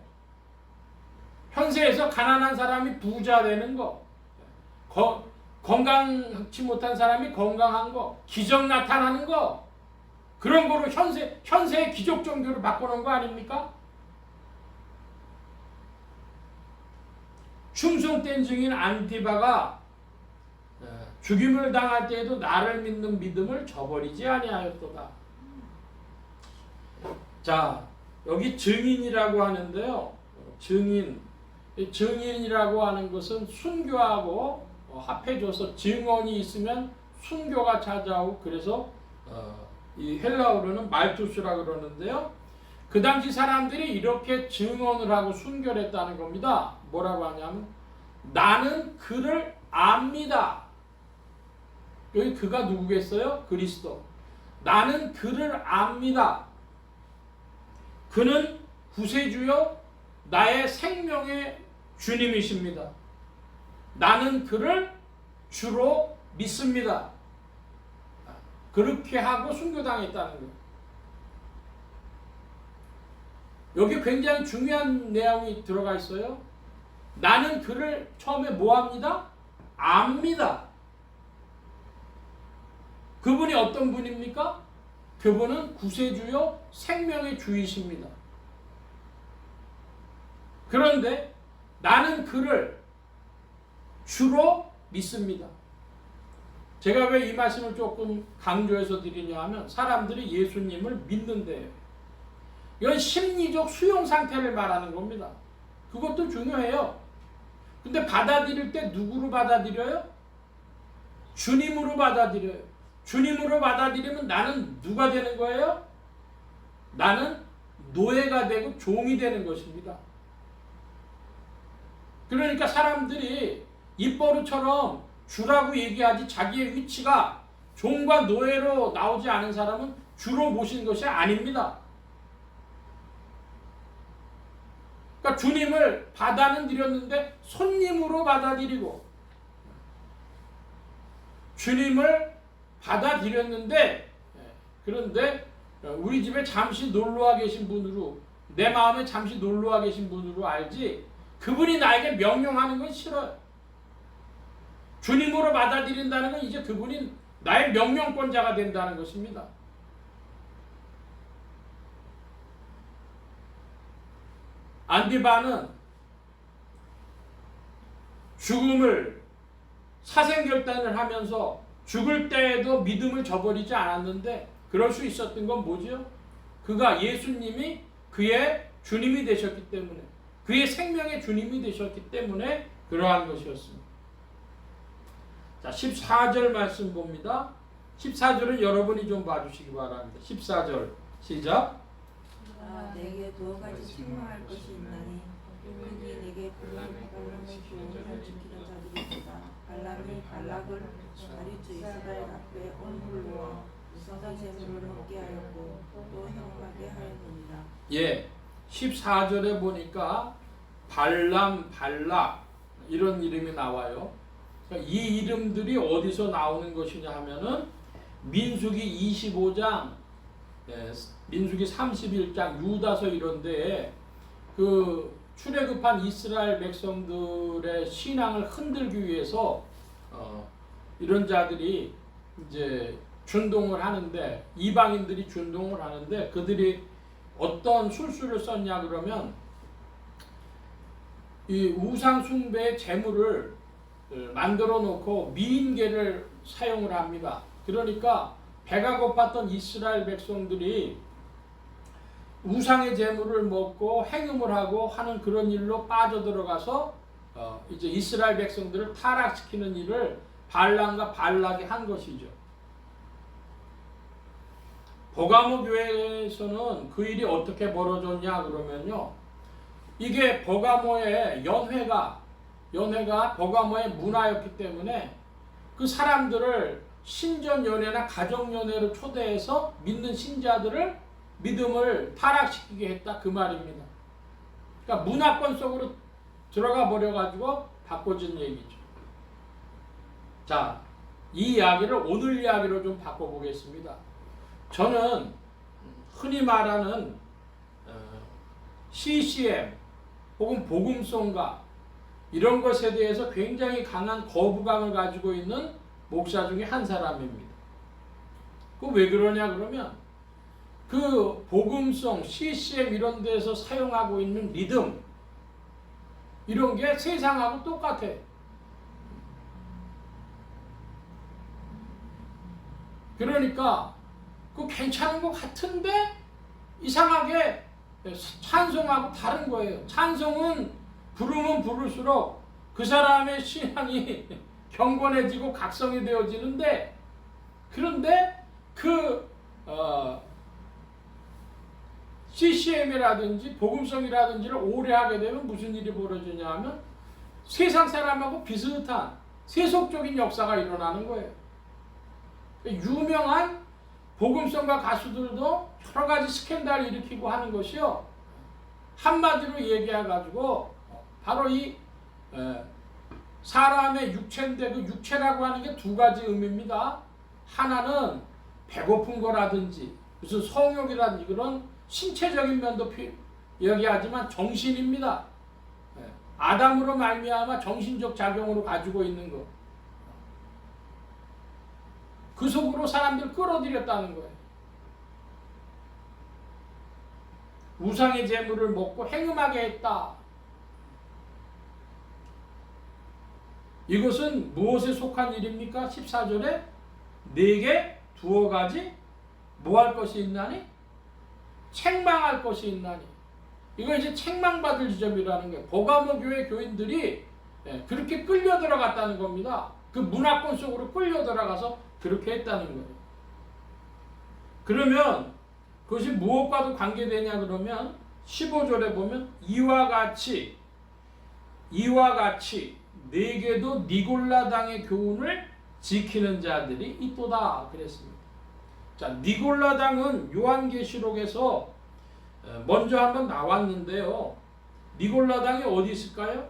현세에서 가난한 사람이 부자 되는 거. 건강치 못한 사람이 건강한 거. 기적 나타나는 거. 그런 거로 현세의 기적 종교를 바꿔놓은 거 아닙니까? 충성된 증인 안티바가 죽임을 당할 때에도 나를 믿는 믿음을 저버리지 아니하였도다. 자, 여기 증인이라고 하는데요. 증인이라고 하는 것은 순교하고 합해져서 증언이 있으면 순교가 찾아오고, 그래서 이 헬라어로는 말투스라 그러는데요. 그 당시 사람들이 이렇게 증언을 하고 순교를 했다는 겁니다. 뭐라고 하냐면 나는 그를 압니다. 여기 그가 누구겠어요? 그리스도. 나는 그를 압니다. 그는 구세주요 나의 생명의 주님이십니다. 나는 그를 주로 믿습니다. 그렇게 하고 순교당했다는 거예요. 여기 굉장히 중요한 내용이 들어가 있어요. 나는 그를 처음에 뭐합니다? 압니다. 그분이 어떤 분입니까? 그분은 구세주요 생명의 주이십니다. 그런데 나는 그를 주로 믿습니다. 제가 왜 이 말씀을 조금 강조해서 드리냐 하면 사람들이 예수님을 믿는데요. 이건 심리적 수용 상태를 말하는 겁니다. 그것도 중요해요. 근데 받아들일 때 누구로 받아들여요? 주님으로 받아들여요. 주님으로 받아들이면 나는 누가 되는 거예요? 나는 노예가 되고 종이 되는 것입니다. 그러니까 사람들이 입버릇처럼 주라고 얘기하지 자기의 위치가 종과 노예로 나오지 않은 사람은 주로 모신 것이 아닙니다. 그러니까 주님을 받아는 드렸는데 손님으로 받아들이고, 주님을 받아들였는데, 그런데 우리 집에 잠시 놀러와 계신 분으로, 내 마음에 잠시 놀러와 계신 분으로 알지 그분이 나에게 명령하는 건 싫어요. 주님으로 받아들인다는 건 이제 그분이 나의 명령권자가 된다는 것입니다. 안디바는 죽음을 사생결단을 하면서 죽을 때에도 믿음을 저버리지 않았는데, 그럴 수 있었던 건 뭐죠? 그가 예수님이 그의 주님이 되셨기 때문에, 그의 생명의 주님이 되셨기 때문에 그러한 것이었습니다. 자, 14절 말씀 봅니다. 14절은 여러분이 좀 봐주시기 바랍니다. 14절 시작. 내게 두 가지 책망할 것이 있나니 그들이 내게 발람의 교훈을 지키는 자들이다. 발람이 발락을 다리주 이스라엘 앞에 온물로 성전 제물을 먹게 하였고 또 행하게 하였느니라. 예, 14절에 보니까 발람, 발락 이런 이름이 나와요. 그러니까 이 이름들이 어디서 나오는 것이냐 하면은 민수기 25장, 민수기 31장, 유다서 이런 데에 그 출애굽한 이스라엘 백성들의 신앙을 흔들기 위해서 이런 자들이 이제 준동을 하는데, 이방인들이 준동을 하는데 그들이 어떤 술수를 썼냐 그러면 이 우상 숭배의 제물을 만들어 놓고 미인계를 사용을 합니다. 그러니까 배가 고팠던 이스라엘 백성들이 우상의 제물을 먹고 행음을 하고 하는 그런 일로 빠져들어가서 이제 이스라엘 백성들을 타락시키는 일을 발람과 발락이 한 것이죠. 버가모 교회에서는 그 일이 어떻게 벌어졌냐 그러면요, 이게 버가모의 연회가 버가모의 문화였기 때문에 그 사람들을 신전연회나 가정연회로 초대해서 믿는 신자들을 믿음을 타락시키게 했다 그 말입니다. 그러니까 문화권 속으로 들어가 버려가지고 바꿔진 얘기죠. 자, 이 이야기를 오늘 이야기로 좀 바꿔보겠습니다. 저는 흔히 말하는 CCM 혹은 복음송가 이런 것에 대해서 굉장히 강한 거부감을 가지고 있는 목사 중에 한 사람입니다. 그 왜 그러냐 그러면 그 복음송, CCM 이런 데서 사용하고 있는 리듬 이런 게 세상하고 똑같아요. 그러니까 그 괜찮은 것 같은데 이상하게 찬송하고 다른 거예요. 찬송은 부르면 부를수록 그 사람의 신앙이 경건해지고 각성이 되어지는데 그런데 그 CCM이라든지 복음성이라든지를 오래 하게 되면 무슨 일이 벌어지냐 하면 세상 사람하고 비슷한 세속적인 역사가 일어나는 거예요. 유명한 복음성가 가수들도 여러 가지 스캔들을 일으키고 하는 것이요. 한마디로 얘기해가지고 바로 이 사람의 육체인데 그 육체라고 하는 게 두 가지 의미입니다. 하나는 배고픈 거라든지 무슨 성욕이라든지 그런 신체적인 면도 얘기하지만 정신입니다. 아담으로 말미암아 정신적 작용으로 가지고 있는 것. 그 속으로 사람들 끌어들였다는 거예요. 우상의 재물을 먹고 행음하게 했다. 이것은 무엇에 속한 일입니까? 14절에 네게 두어 가지 뭐 할 것이 있나니? 책망할 것이 있나니. 이거 이제 책망받을 지점이라는 거예요. 버가모 교회 교인들이 그렇게 끌려 들어갔다는 겁니다. 그 문화권 속으로 끌려 들어가서 그렇게 했다는 거예요. 그러면 그것이 무엇과도 관계되냐 그러면 15절에 보면 이와 같이 네게도 니골라당의 교훈을 지키는 자들이 있도다 그랬습니다. 자, 니골라당은 요한계시록에서 먼저 한번 나왔는데요. 니골라당이 어디 있을까요?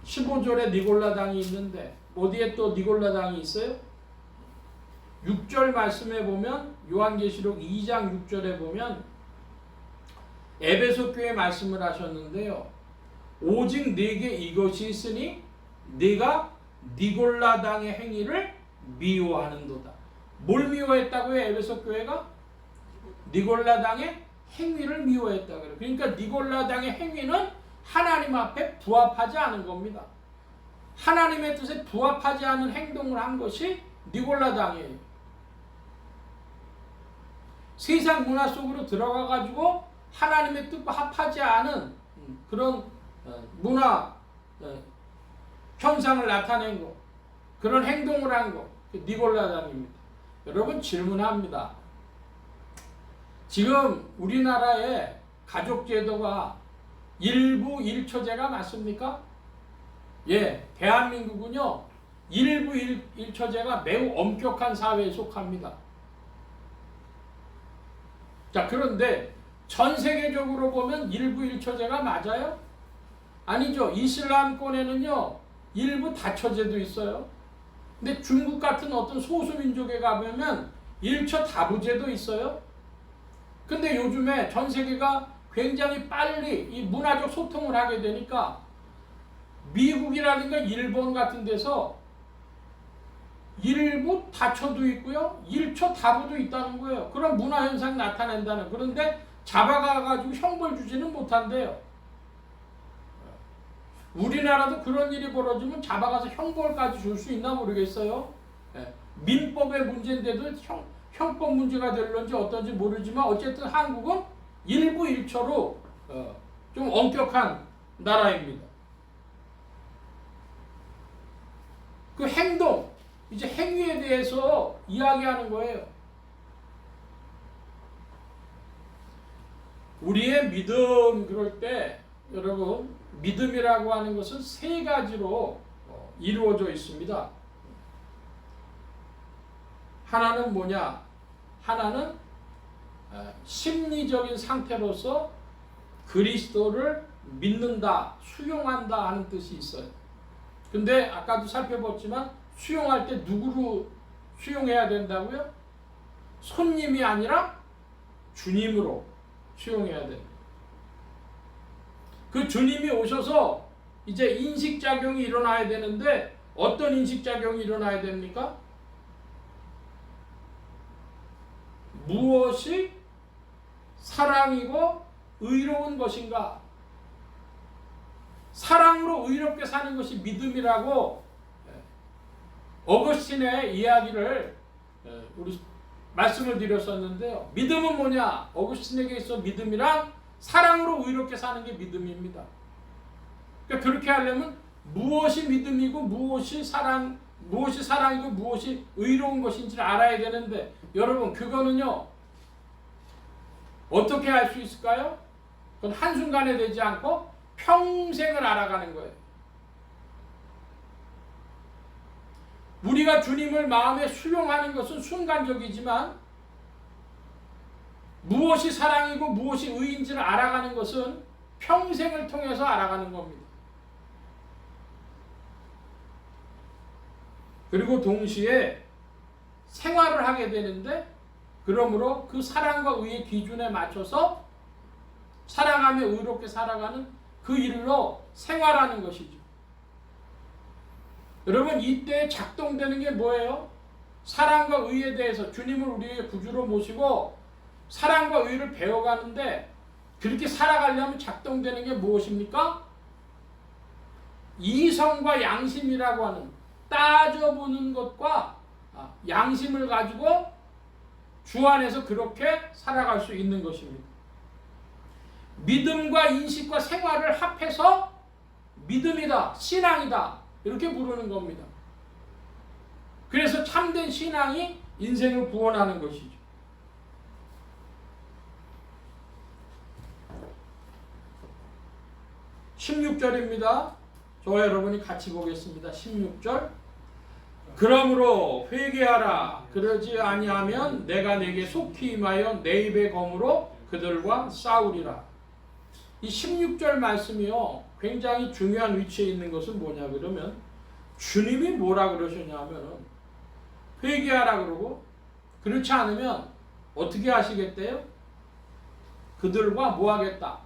15절에 니골라당이 있는데 어디에 또 니골라당이 있어요? 6절 말씀에 보면 요한계시록 2장 6절에 보면 에베소 교회 말씀을 하셨는데요. 오직 네게 이것이 있으니 네가 니골라당의 행위를 미워하는도다. 뭘 미워했다고요? 에베소 교회가? 니골라당의 행위를 미워했다고요. 그러니까 니골라당의 행위는 하나님 앞에 부합하지 않은 겁니다. 하나님의 뜻에 부합하지 않은 행동을 한 것이 니골라당이에요. 세상 문화 속으로 들어가 가지고 하나님의 뜻과 합하지 않은 그런 문화 현상을 나타낸 거, 그런 행동을 한 거, 니골라당입니다. 여러분 질문합니다. 지금 우리나라의 가족제도가 일부 일처제가 맞습니까? 예, 대한민국은요 일부 일처제가 매우 엄격한 사회에 속합니다. 자, 그런데 전 세계적으로 보면 일부 일처제가 맞아요? 아니죠. 이슬람권에는요 일부 다처제도 있어요. 근데 중국 같은 어떤 소수민족에 가보면 일처 다부제도 있어요. 근데 요즘에 전 세계가 굉장히 빨리 이 문화적 소통을 하게 되니까 미국이라든가 일본 같은 데서 일부 다처도 있고요. 일처 다부도 있다는 거예요. 그런 문화 현상이 나타난다는. 그런데 잡아가가지고 형벌 주지는 못한대요. 우리나라도 그런 일이 벌어지면 잡아가서 형벌까지 줄 수 있나 모르겠어요. 민법의 문제인데도 형법 문제가 될런지 어떤지 모르지만 어쨌든 한국은 일부 일처로 좀 엄격한 나라입니다. 그 행동, 이제 행위에 대해서 이야기하는 거예요. 우리의 믿음 그럴 때 여러분 믿음이라고 하는 것은 세 가지로 이루어져 있습니다. 하나는 뭐냐? 하나는 심리적인 상태로서 그리스도를 믿는다, 수용한다 하는 뜻이 있어요. 근데 아까도 살펴봤지만 수용할 때 누구로 수용해야 된다고요? 손님이 아니라 주님으로 수용해야 돼요. 그 주님이 오셔서 이제 인식작용이 일어나야 되는데 어떤 인식작용이 일어나야 됩니까? 무엇이 사랑이고 의로운 것인가? 사랑으로 의롭게 사는 것이 믿음이라고 어거스틴의 이야기를 우리 말씀을 드렸었는데요. 믿음은 뭐냐? 어거스틴에게 있어 믿음이란 사랑으로 의롭게 사는 게 믿음입니다. 그러니까 그렇게 하려면 무엇이 믿음이고 무엇이 사랑이고 무엇이 의로운 것인지를 알아야 되는데 여러분 그거는요 어떻게 알 수 있을까요? 그건 한순간에 되지 않고 평생을 알아가는 거예요. 우리가 주님을 마음에 수용하는 것은 순간적이지만 무엇이 사랑이고 무엇이 의인지를 알아가는 것은 평생을 통해서 알아가는 겁니다. 그리고 동시에 생활을 하게 되는데 그러므로 그 사랑과 의의 기준에 맞춰서 사랑하며 의롭게 살아가는 그 일로 생활하는 것이죠. 여러분 이때 작동되는 게 뭐예요? 사랑과 의에 대해서 주님을 우리의 구주로 모시고 사랑과 의를 배워가는데 그렇게 살아가려면 작동되는 게 무엇입니까? 이성과 양심이라고 하는 따져보는 것과 양심을 가지고 주 안에서 그렇게 살아갈 수 있는 것입니다. 믿음과 인식과 생활을 합해서 믿음이다, 신앙이다 이렇게 부르는 겁니다. 그래서 참된 신앙이 인생을 구원하는 것이죠. 16절입니다. 저와 여러분이 같이 보겠습니다. 16절. 그러므로 회개하라. 그러지 아니하면 내가 내게 속히 임하여 내 입의 검으로 그들과 싸우리라. 이 16절 말씀이요 굉장히 중요한 위치에 있는 것은 뭐냐 그러면 주님이 뭐라 그러셨냐면은 회개하라 그러고 그렇지 않으면 어떻게 하시겠대요? 그들과 뭐 하겠다?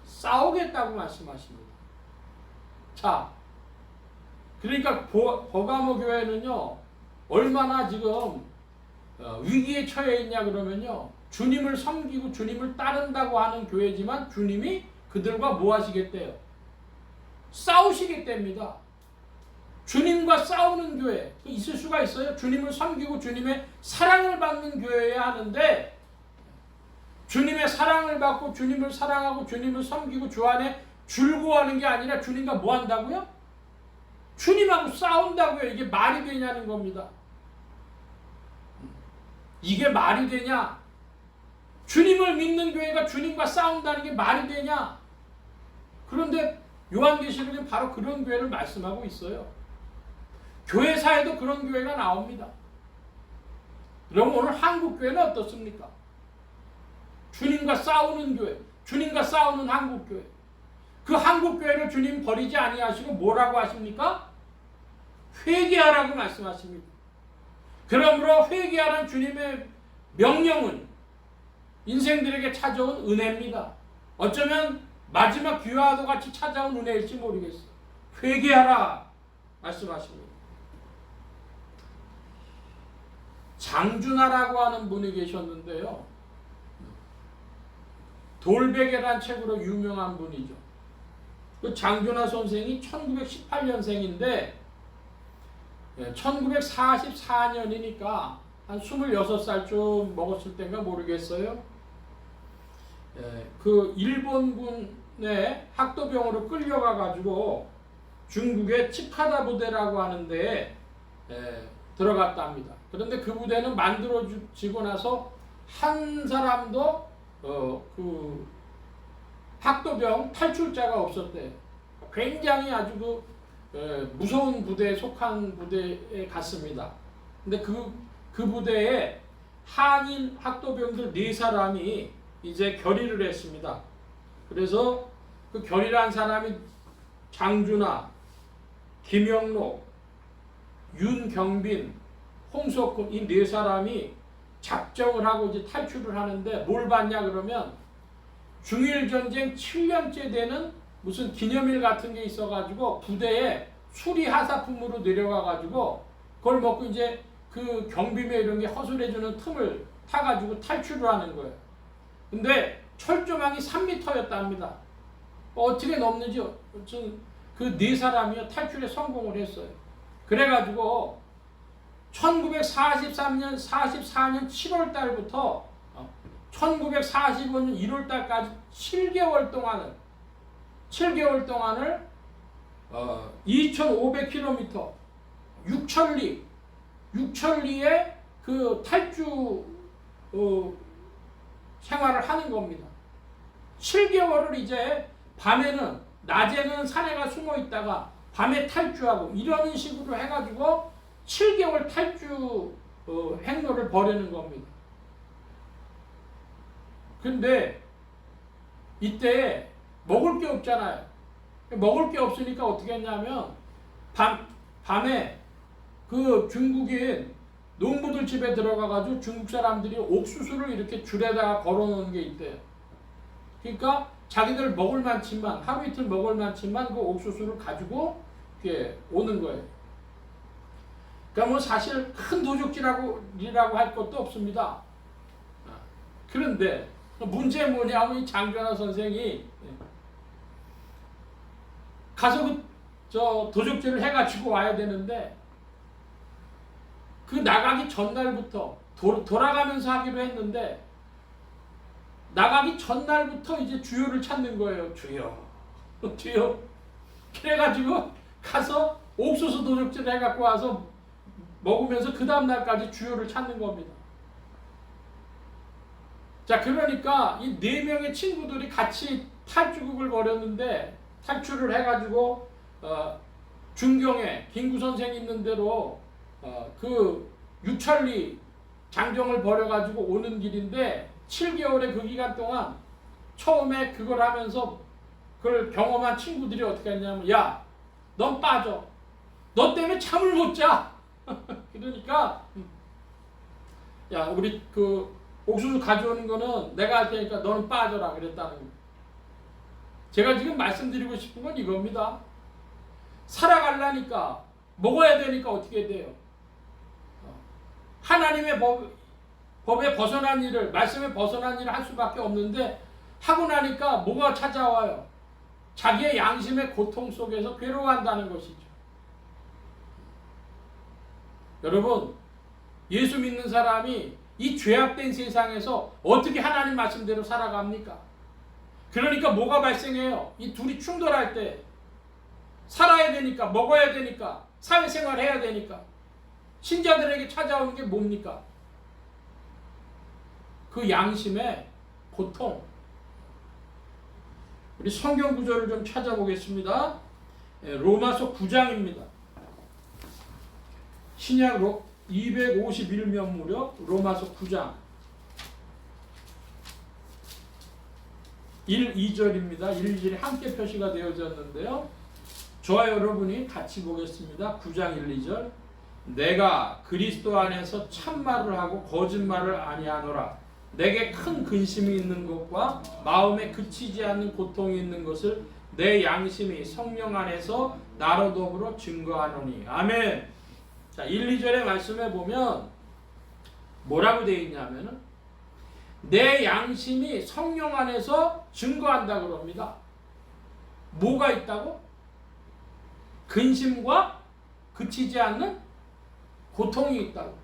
싸우겠다고 말씀하십니다. 자, 그러니까 버가모 교회는요 얼마나 지금 위기에 처해 있냐 그러면요 주님을 섬기고 주님을 따른다고 하는 교회지만 주님이 그들과 뭐 하시겠대요? 싸우시겠답니다. 주님과 싸우는 교회 있을 수가 있어요? 주님을 섬기고 주님의 사랑을 받는 교회여야 하는데 주님의 사랑을 받고 주님을 사랑하고 주님을 섬기고 주 안에 즐거워하는 게 아니라 주님과 뭐 한다고요? 주님하고 싸운다고요. 이게 말이 되냐는 겁니다. 이게 말이 되냐? 주님을 믿는 교회가 주님과 싸운다는 게 말이 되냐? 그런데 요한계시록은 바로 그런 교회를 말씀하고 있어요. 교회사에도 그런 교회가 나옵니다. 그럼 오늘 한국교회는 어떻습니까? 주님과 싸우는 교회, 주님과 싸우는 한국교회. 그 한국교회를 주님 버리지 아니하시고 뭐라고 하십니까? 회개하라고 말씀하십니다. 그러므로 회개하라는 주님의 명령은 인생들에게 찾아온 은혜입니다. 어쩌면 마지막 귀화도 같이 찾아온 은혜일지 모르겠어요. 회개하라 말씀하십니다. 장준하라고 하는 분이 계셨는데요. 돌베개란 책으로 유명한 분이죠. 그 장준하 선생이 1918년생인데 1944년이니까 한 26살쯤 먹었을 때인가 모르겠어요. 그 일본군의 학도병으로 끌려가 가지고 중국의 치카다 부대라고 하는 데에 들어갔답니다. 그런데 그 부대는 만들어지고 나서 한 사람도 그 학도병 탈출자가 없었대요. 굉장히 아주 무서운 부대에 속한 부대에 갔습니다. 근데 그 부대에 한인 학도병들 4사람이 이제 결의를 했습니다. 그래서 그 결의한 사람이 장준하, 김영록, 윤경빈, 홍석훈 이 네 사람이 작정을 하고 이제 탈출을 하는데 뭘 봤냐 그러면 중일전쟁 7년째 되는 무슨 기념일 같은 게 있어가지고 부대에 수리 하사품으로 내려가가지고 그걸 먹고 이제 그 경비며 이런 게 허술해주는 틈을 타가지고 탈출을 하는 거예요. 근데 철조망이 3m였답니다. 어떻게 넘는지 그 네 사람이 탈출에 성공을 했어요. 그래가지고 1943년 44년 7월 달부터 1945년 1월 달까지 7개월 동안을 2,500km 6천리의 그 탈주 생활을 하는 겁니다. 7개월을 이제 밤에는 낮에는 산에가 숨어 있다가 밤에 탈주하고 이런 식으로 해가지고 7개월 탈주 행로를 벌이는 겁니다. 근데 이때 먹을 게 없잖아요. 먹을 게 없으니까 어떻게 했냐면 밤에 그 중국인 농부들 집에 들어가가지고 중국 사람들이 옥수수를 이렇게 줄에다가 걸어놓은 게 있대요. 그러니까 자기들 먹을 만치만 하루 이틀 먹을 만치만 그 옥수수를 가지고 이렇게 오는 거예요. 그러니까 뭐 사실 큰 도적질이라고 할 것도 없습니다. 그런데 문제 뭐냐면 이 장변화 선생이 가서 저 도적질을 해가지고 와야 되는데 그 나가기 전날부터 돌아가면서 하기로 했는데 나가기 전날부터 이제 주요를 찾는 거예요. 주요. 그래가지고 가서 옥수수 도적질 해갖고 와서 먹으면서 그 다음날까지 주요를 찾는 겁니다. 자, 그러니까 이 4명의 친구들이 같이 탈주극을 벌였는데 탈출을 해가지고 중경에 김구 선생 있는 대로 그 유천리 장정을 벌여가지고 오는 길인데 7개월의 그 기간 동안 처음에 그걸 하면서 그걸 경험한 친구들이 어떻게 했냐면 야, 넌 빠져. 너 때문에 잠을 못 자. 그러니까 야, 우리 그 옥수수 가져오는 거는 내가 할 테니까 너는 빠져라 그랬다는 거예요. 제가 지금 말씀드리고 싶은 건 이겁니다. 살아가려니까 먹어야 되니까 어떻게 돼요? 하나님의 법에 벗어난 일을, 말씀에 벗어난 일을 할 수밖에 없는데 하고 나니까 뭐가 찾아와요? 자기의 양심의 고통 속에서 괴로워한다는 것이죠. 여러분, 예수 믿는 사람이 이 죄악된 세상에서 어떻게 하나님 말씀대로 살아갑니까? 그러니까 뭐가 발생해요? 이 둘이 충돌할 때 살아야 되니까, 먹어야 되니까, 사회생활 해야 되니까 신자들에게 찾아오는 게 뭡니까? 그 양심의 고통. 우리 성경 구절을 좀 찾아보겠습니다. 로마서 9장입니다. 신약 251면 무렵 로마서 9장 1, 2절입니다. 1, 2절이 함께 표시가 되어졌는데요. 저와 여러분이 같이 보겠습니다. 9장 1, 2절. 내가 그리스도 안에서 참말을 하고 거짓말을 아니하노라. 내게 큰 근심이 있는 것과 마음에 그치지 않는 고통이 있는 것을 내 양심이 성령 안에서 나로 더불어 증거하노니. 아멘. 자, 1, 2절의 말씀에 보면 뭐라고 되어 있냐면은 내 양심이 성령 안에서 증거한다 그럽니다. 뭐가 있다고? 근심과 그치지 않는 고통이 있다고.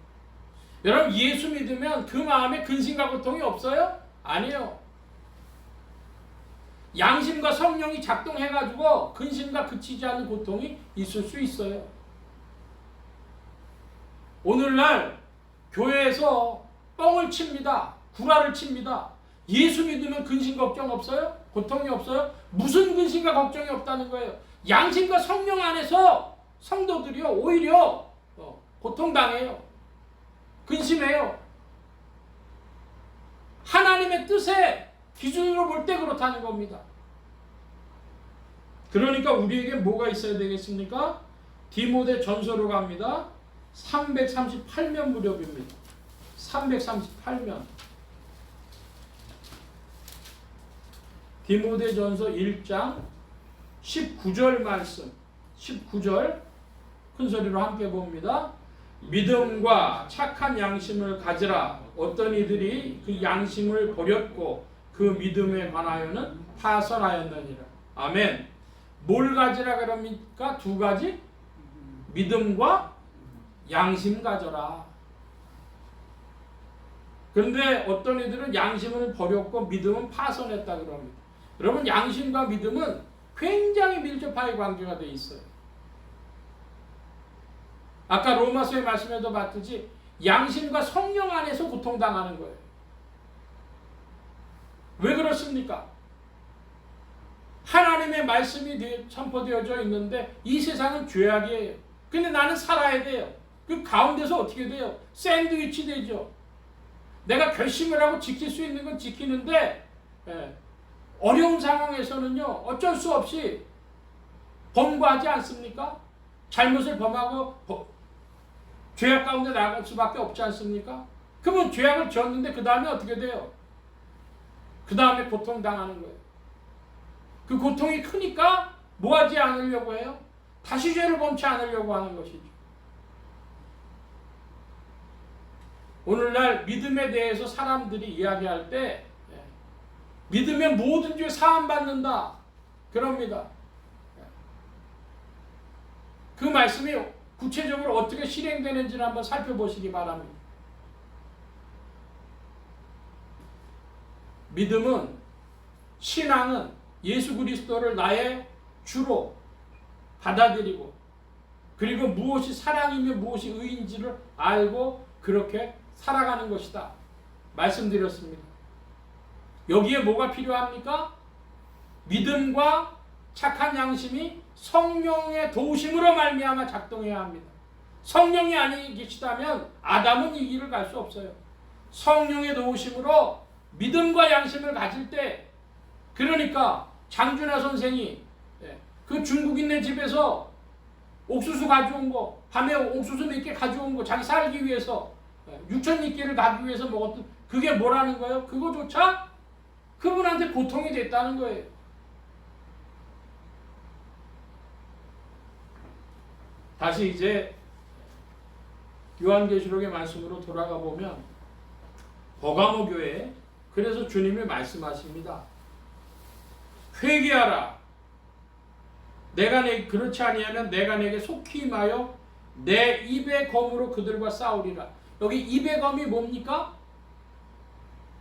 여러분, 예수 믿으면 그 마음에 근심과 고통이 없어요? 아니에요. 양심과 성령이 작동해가지고 근심과 그치지 않는 고통이 있을 수 있어요. 오늘날 교회에서 뻥을 칩니다. 구라를 칩니다. 예수 믿으면 근심 걱정 없어요? 고통이 없어요? 무슨 근심과 걱정이 없다는 거예요? 양심과 성령 안에서 성도들이요 오히려 고통당해요. 근심해요. 하나님의 뜻에 기준으로 볼 때 그렇다는 겁니다. 그러니까 우리에게 뭐가 있어야 되겠습니까? 디모데 전서로 갑니다. 338면 무렵입니다. 338면. 디모데전서 1장 19절 말씀. 19절 큰 소리로 함께 봅니다. 믿음과 착한 양심을 가지라. 어떤 이들이 그 양심을 버렸고 그 믿음에 관하여는 파설하였느니라. 아멘. 뭘 가지라 그럽니까? 두 가지? 믿음과 양심 가져라. 그런데 어떤 이들은 양심을 버렸고 믿음은 파손했다 그럽니다. 여러분, 양심과 믿음은 굉장히 밀접하게 관계가 돼 있어요. 아까 로마서의 말씀에도 봤듯이 양심과 성령 안에서 고통당하는 거예요. 왜 그렇습니까? 하나님의 말씀이 선포되어져 있는데 이 세상은 죄악이에요. 근데 나는 살아야 돼요. 그 가운데서 어떻게 돼요? 샌드위치 되죠. 내가 결심을 하고 지킬 수 있는 건 지키는데 어려운 상황에서는요, 어쩔 수 없이 범과하지 않습니까? 잘못을 범하고 죄악 가운데 나갈 수밖에 없지 않습니까? 그러면 죄악을 지었는데 그 다음에 어떻게 돼요? 그 다음에 고통당하는 거예요. 그 고통이 크니까 뭐 하지 않으려고 해요? 다시 죄를 범치 않으려고 하는 것이죠. 오늘날 믿음에 대해서 사람들이 이야기할 때 믿으면 모든 죄 사함받는다 그럽니다. 그 말씀이 구체적으로 어떻게 실행되는지를 한번 살펴보시기 바랍니다. 믿음은, 신앙은 예수 그리스도를 나의 주로 받아들이고, 그리고 무엇이 사랑이며 무엇이 의인지를 알고 그렇게 살아가는 것이다 말씀드렸습니다. 여기에 뭐가 필요합니까? 믿음과 착한 양심이 성령의 도우심으로 말미암아 작동해야 합니다. 성령이 아니 계시다면 아담은 이 길을 갈 수 없어요. 성령의 도우심으로 믿음과 양심을 가질 때, 그러니까 장준하 선생이 그 중국인네 집에서 옥수수 가져온 거, 밤에 옥수수 몇 개 가져온 거, 자기 살기 위해서 6,000리끼를 가기 위해서 먹었던, 그게 뭐라는 거예요? 그거조차 그분한테 고통이 됐다는 거예요. 다시 이제 요한계시록의 말씀으로 돌아가 보면 버가모 교회에 그래서 주님이 말씀하십니다. 회개하라. 내가 그렇지 아니하면 내가 내게 속히 임하여 내 입의 검으로 그들과 싸우리라. 여기 입의 검이 뭡니까?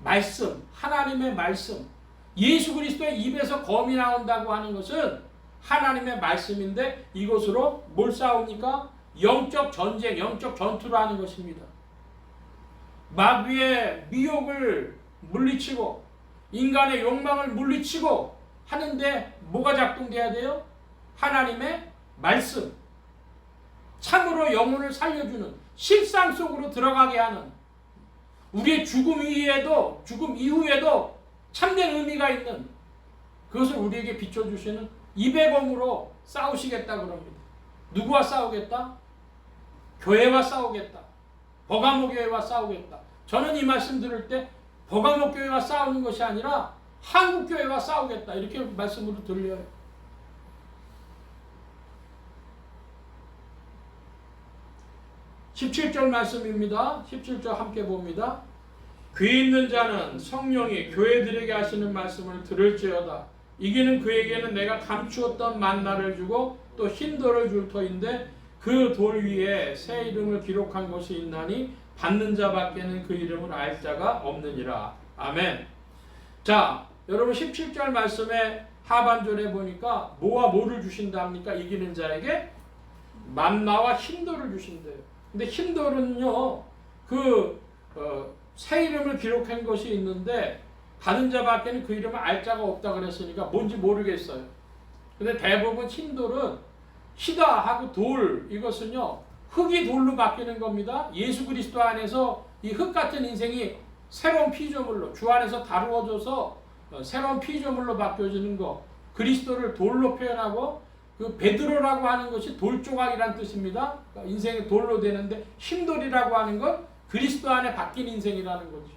말씀, 하나님의 말씀. 예수 그리스도의 입에서 검이 나온다고 하는 것은 하나님의 말씀인데, 이것으로 뭘 싸웁니까? 영적 전쟁, 영적 전투를 하는 것입니다. 마귀의 미혹을 물리치고 인간의 욕망을 물리치고 하는데 뭐가 작동돼야 돼요? 하나님의 말씀. 참으로 영혼을 살려주는, 실상 속으로 들어가게 하는, 우리의 죽음 이후에도 참된 의미가 있는 그것을 우리에게 비춰주시는 입의 검으로 싸우시겠다 그럽니다. 누구와 싸우겠다? 교회와 싸우겠다. 버가모 교회와 싸우겠다. 저는 이 말씀 들을 때 버가모 교회와 싸우는 것이 아니라 한국 교회와 싸우겠다 이렇게 말씀으로 들려요. (17절) 말씀입니다. 17절 함께 봅니다. 귀 있는 자는 성령이 교회들에게 하시는 말씀을 들을지어다. 이기는 그에게는 내가 감추었던 만나를 주고 또 흰 돌을 줄 터인데 그 돌 위에 새 이름을 기록한 것이 있나니 받는 자밖에는 그 이름을 알 자가 없느니라. 아멘. 자, 여러분 17절 말씀의 하반절에 보니까 뭐와 뭐를 주신다 합니까? 이기는 자에게 만나와 흰 돌을 주신대요. 근데 흰 돌은요, 새 이름을 기록한 것이 있는데 받은 자밖에는 그 이름을 알 자가 없다 그랬으니까 뭔지 모르겠어요. 근데 대부분 흰 돌은 희다 하고 돌, 이것은요 흙이 돌로 바뀌는 겁니다. 예수 그리스도 안에서 이 흙 같은 인생이 새로운 피조물로, 주 안에서 다루어져서 새로운 피조물로 바뀌어지는 거, 그리스도를 돌로 표현하고 그 베드로라고 하는 것이 돌조각이란 뜻입니다. 그러니까 인생이 돌로 되는데 힘돌이라고 하는 건 그리스도 안에 바뀐 인생이라는 거죠.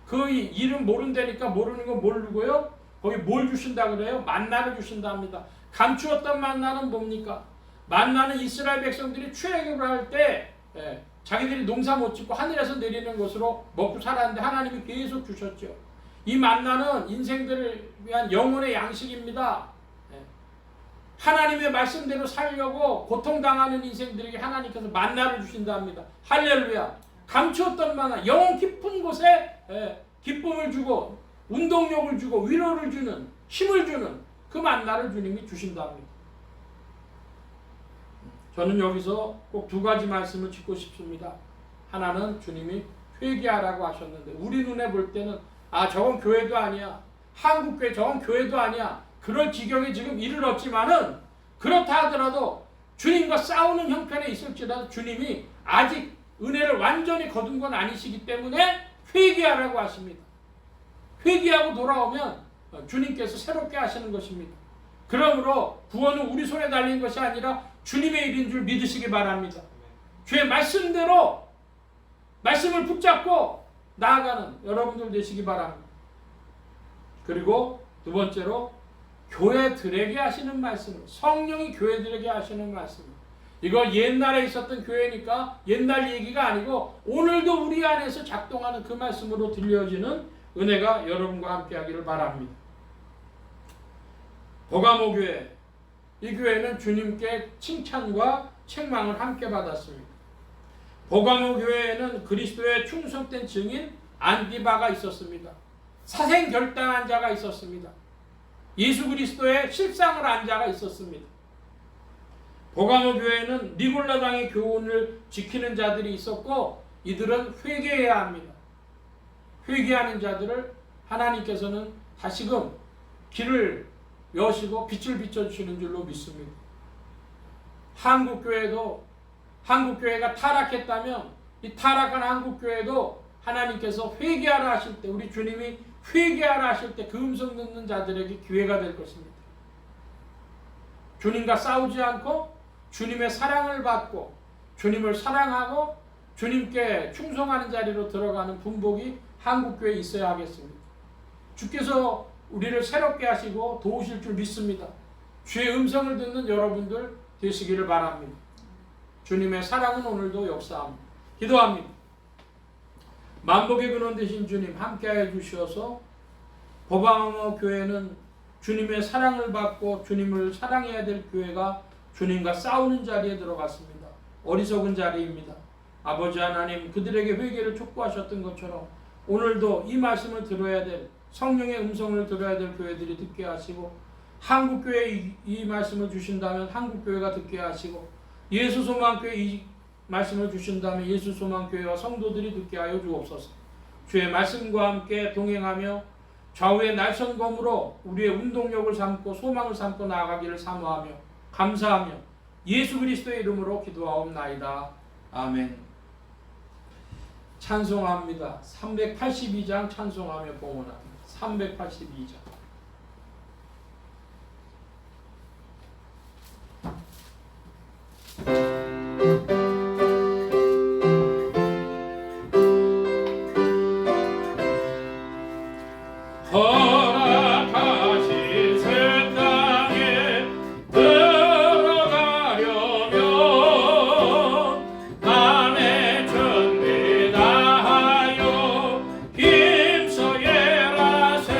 그 이름 모른다니까 모르는 건 모르고요. 거기 뭘 주신다 그래요? 만나를 주신답니다. 감추었던 만나는 뭡니까? 만나는 이스라엘 백성들이 출애굽을 할 때 자기들이 농사 못 짓고 하늘에서 내리는 것으로 먹고 살았는데 하나님이 계속 주셨죠. 이 만나는 인생들을 위한 영혼의 양식입니다. 하나님의 말씀대로 살려고 고통당하는 인생들에게 하나님께서 만나를 주신답니다. 할렐루야. 감추었던 만나, 영혼 깊은 곳에 기쁨을 주고 운동력을 주고 위로를 주는, 힘을 주는 그 만나를 주님이 주신답니다. 저는 여기서 꼭 두 가지 말씀을 짚고 싶습니다. 하나는 주님이 회개하라고 하셨는데 우리 눈에 볼 때는 저건 교회도 아니야. 한국교회 저건 교회도 아니야. 그럴 지경에 지금 이르렀지만은 그렇다 하더라도 주님과 싸우는 형편에 있을지라도 주님이 아직 은혜를 완전히 거둔 건 아니시기 때문에 회개하라고 하십니다. 회개하고 돌아오면 주님께서 새롭게 하시는 것입니다. 그러므로 구원은 우리 손에 달린 것이 아니라 주님의 일인 줄 믿으시기 바랍니다. 주의 말씀대로 말씀을 붙잡고 나아가는 여러분들 되시기 바랍니다. 그리고 두 번째로 교회들에게 하시는 말씀, 성령이 교회들에게 하시는 말씀. 이거 옛날에 있었던 교회니까 옛날 얘기가 아니고 오늘도 우리 안에서 작동하는 그 말씀으로 들려지는 은혜가 여러분과 함께 하기를 바랍니다. 버가모 교회, 이 교회는 주님께 칭찬과 책망을 함께 받았습니다. 버가모 교회에는 그리스도의 충성된 증인 안디바가 있었습니다. 사생결단한 자가 있었습니다. 예수 그리스도의 실상을 안 자가 있었습니다. 버가모 교회에는 니골라당의 교훈을 지키는 자들이 있었고 이들은 회개해야 합니다. 회개하는 자들을 하나님께서는 다시금 길을 여시고 빛을 비춰주시는 줄로 믿습니다. 한국교회가 타락했다면 이 타락한 한국교회도 하나님께서 회개하라 하실 때 우리 주님이 회개하라 하실 때 그 음성 듣는 자들에게 기회가 될 것입니다. 주님과 싸우지 않고 주님의 사랑을 받고 주님을 사랑하고 주님께 충성하는 자리로 들어가는 분복이 한국교회에 있어야 하겠습니다. 주께서 우리를 새롭게 하시고 도우실 줄 믿습니다. 주의 음성을 듣는 여러분들 되시기를 바랍니다. 주님의 사랑은 오늘도 역사합니다. 기도합니다. 만복의 근원 되신 주님 함께하여 주시어서 버가모 교회는 주님의 사랑을 받고 주님을 사랑해야 될 교회가 주님과 싸우는 자리에 들어갔습니다. 어리석은 자리입니다. 아버지 하나님 그들에게 회개를 촉구하셨던 것처럼 오늘도 이 말씀을 들어야 될 성령의 음성을 들어야 될 교회들이 듣게 하시고 한국교회에 이 말씀을 주신다면 한국교회가 듣게 하시고 예수소망교회 이 말씀을 주신다면 예수소망교회와 성도들이 듣게 하여 주옵소서. 주의 말씀과 함께 동행하며 좌우의 날선검으로 우리의 운동력을 삼고 소망을 삼고 나아가기를 사모하며 감사하며 예수 그리스도의 이름으로 기도하옵나이다. 아멘. 찬송합니다. 382장 찬송하며 봉헌합니다. 382장. 허락하신 새 땅에 들어가려면 남의 전대 다하여 힘써 예라세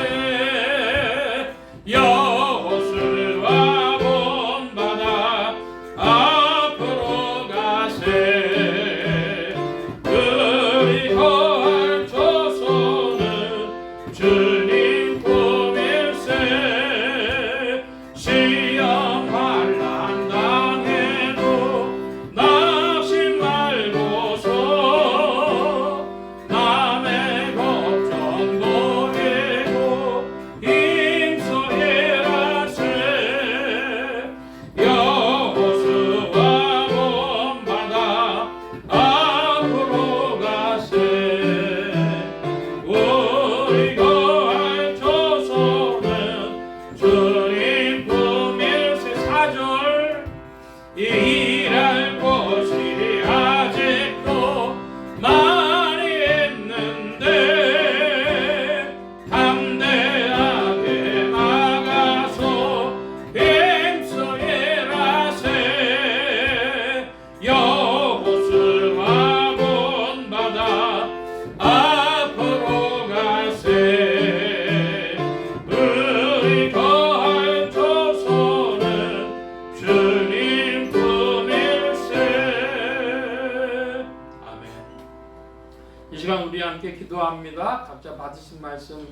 함께 기도합니다. 각자 받으신 말씀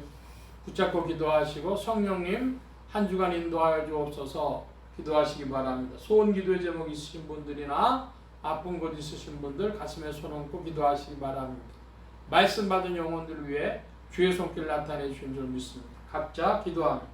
붙잡고 기도하시고 성령님 한 주간 인도하여 주옵소서 기도하시기 바랍니다. 소원 기도의 제목 있으신 분들이나 아픈 곳 있으신 분들 가슴에 손 얹고 기도하시기 바랍니다. 말씀 받은 영혼들을 위해 주의 손길 나타내 주신 줄 믿습니다. 각자 기도합니다.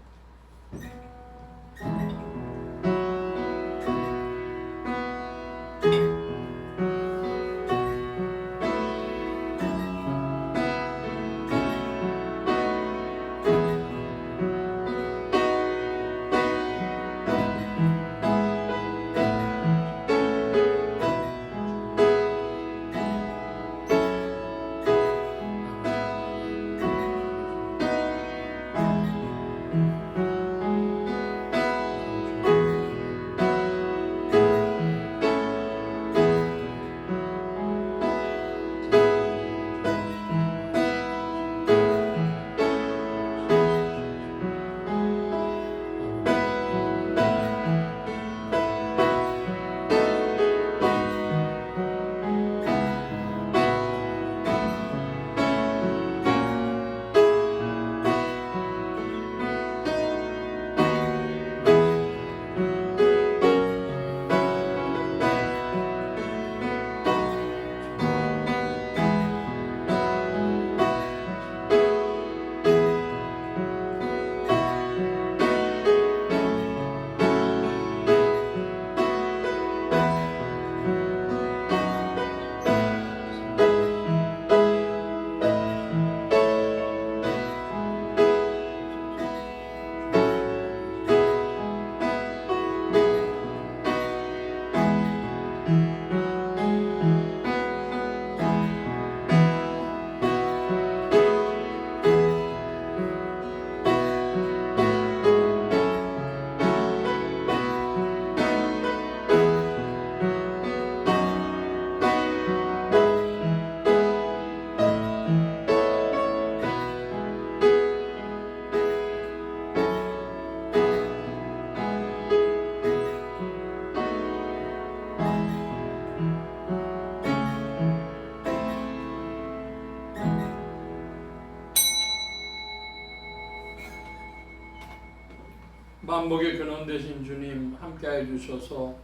만복의 근원 되신 주님 함께해 주셔서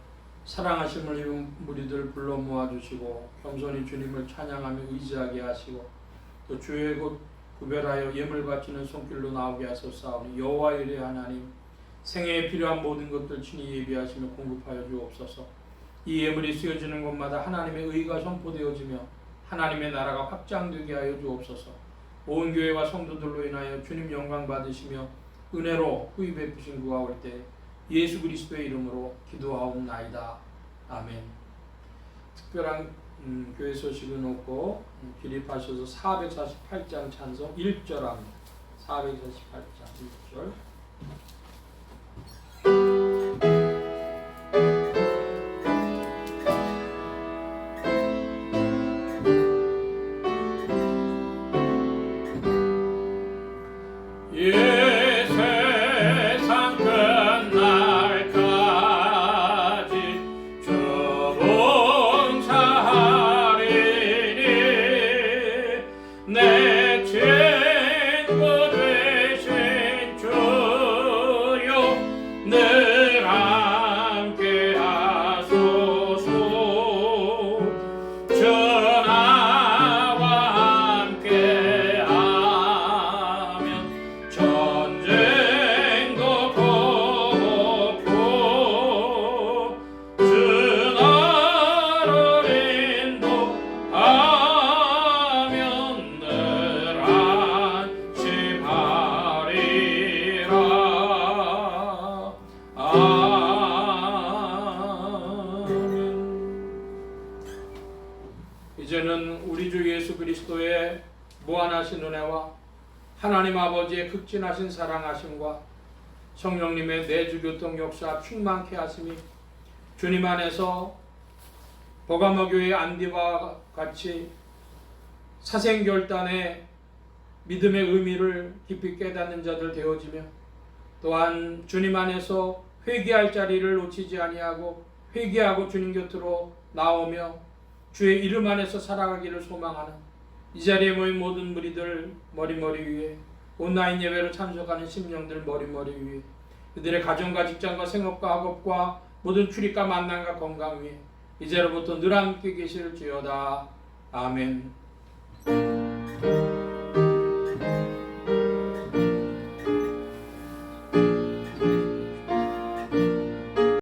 사랑하심을 입은 무리들 불러 모아주시고 겸손히 주님을 찬양하며 의지하게 하시고 또 주의 곧 구별하여 예물 바치는 손길로 나오게 하소서오니 여호와 이레 하나님 생애에 필요한 모든 것들 친히 예비하시며 공급하여 주옵소서. 이 예물이 쓰여지는 곳마다 하나님의 의가 선포되어지며 하나님의 나라가 확장되게 하여 주옵소서. 온 교회와 성도들로 인하여 주님 영광 받으시며 은혜로 후히 베푸신 그가 올 때 예수 그리스도의 이름으로 기도하옵나이다. 아멘. 특별한 교회 소식은 없고 기립하셔서 448장 찬송 1절합니다. 448장 1절. 이제는 우리 주 예수 그리스도의 무한하신 은혜와 하나님 아버지의 극진하신 사랑하심과 성령님의 내주교통 역사 충만케 하심이 주님 안에서 버가모교회 안디와 같이 사생결단의 믿음의 의미를 깊이 깨닫는 자들 되어지며 또한 주님 안에서 회개할 자리를 놓치지 아니하고 회개하고 주님 곁으로 나오며 주의 이름 안에서 살아가기를 소망하는 이 자리에 모인 모든 무리들 머리머리 위에 온라인 예배로 참석하는 심령들 머리머리 위에 그들의 가정과 직장과 생업과 학업과 모든 출입과 만남과 건강 위에 이제로부터 늘 함께 계실지어다. 아멘.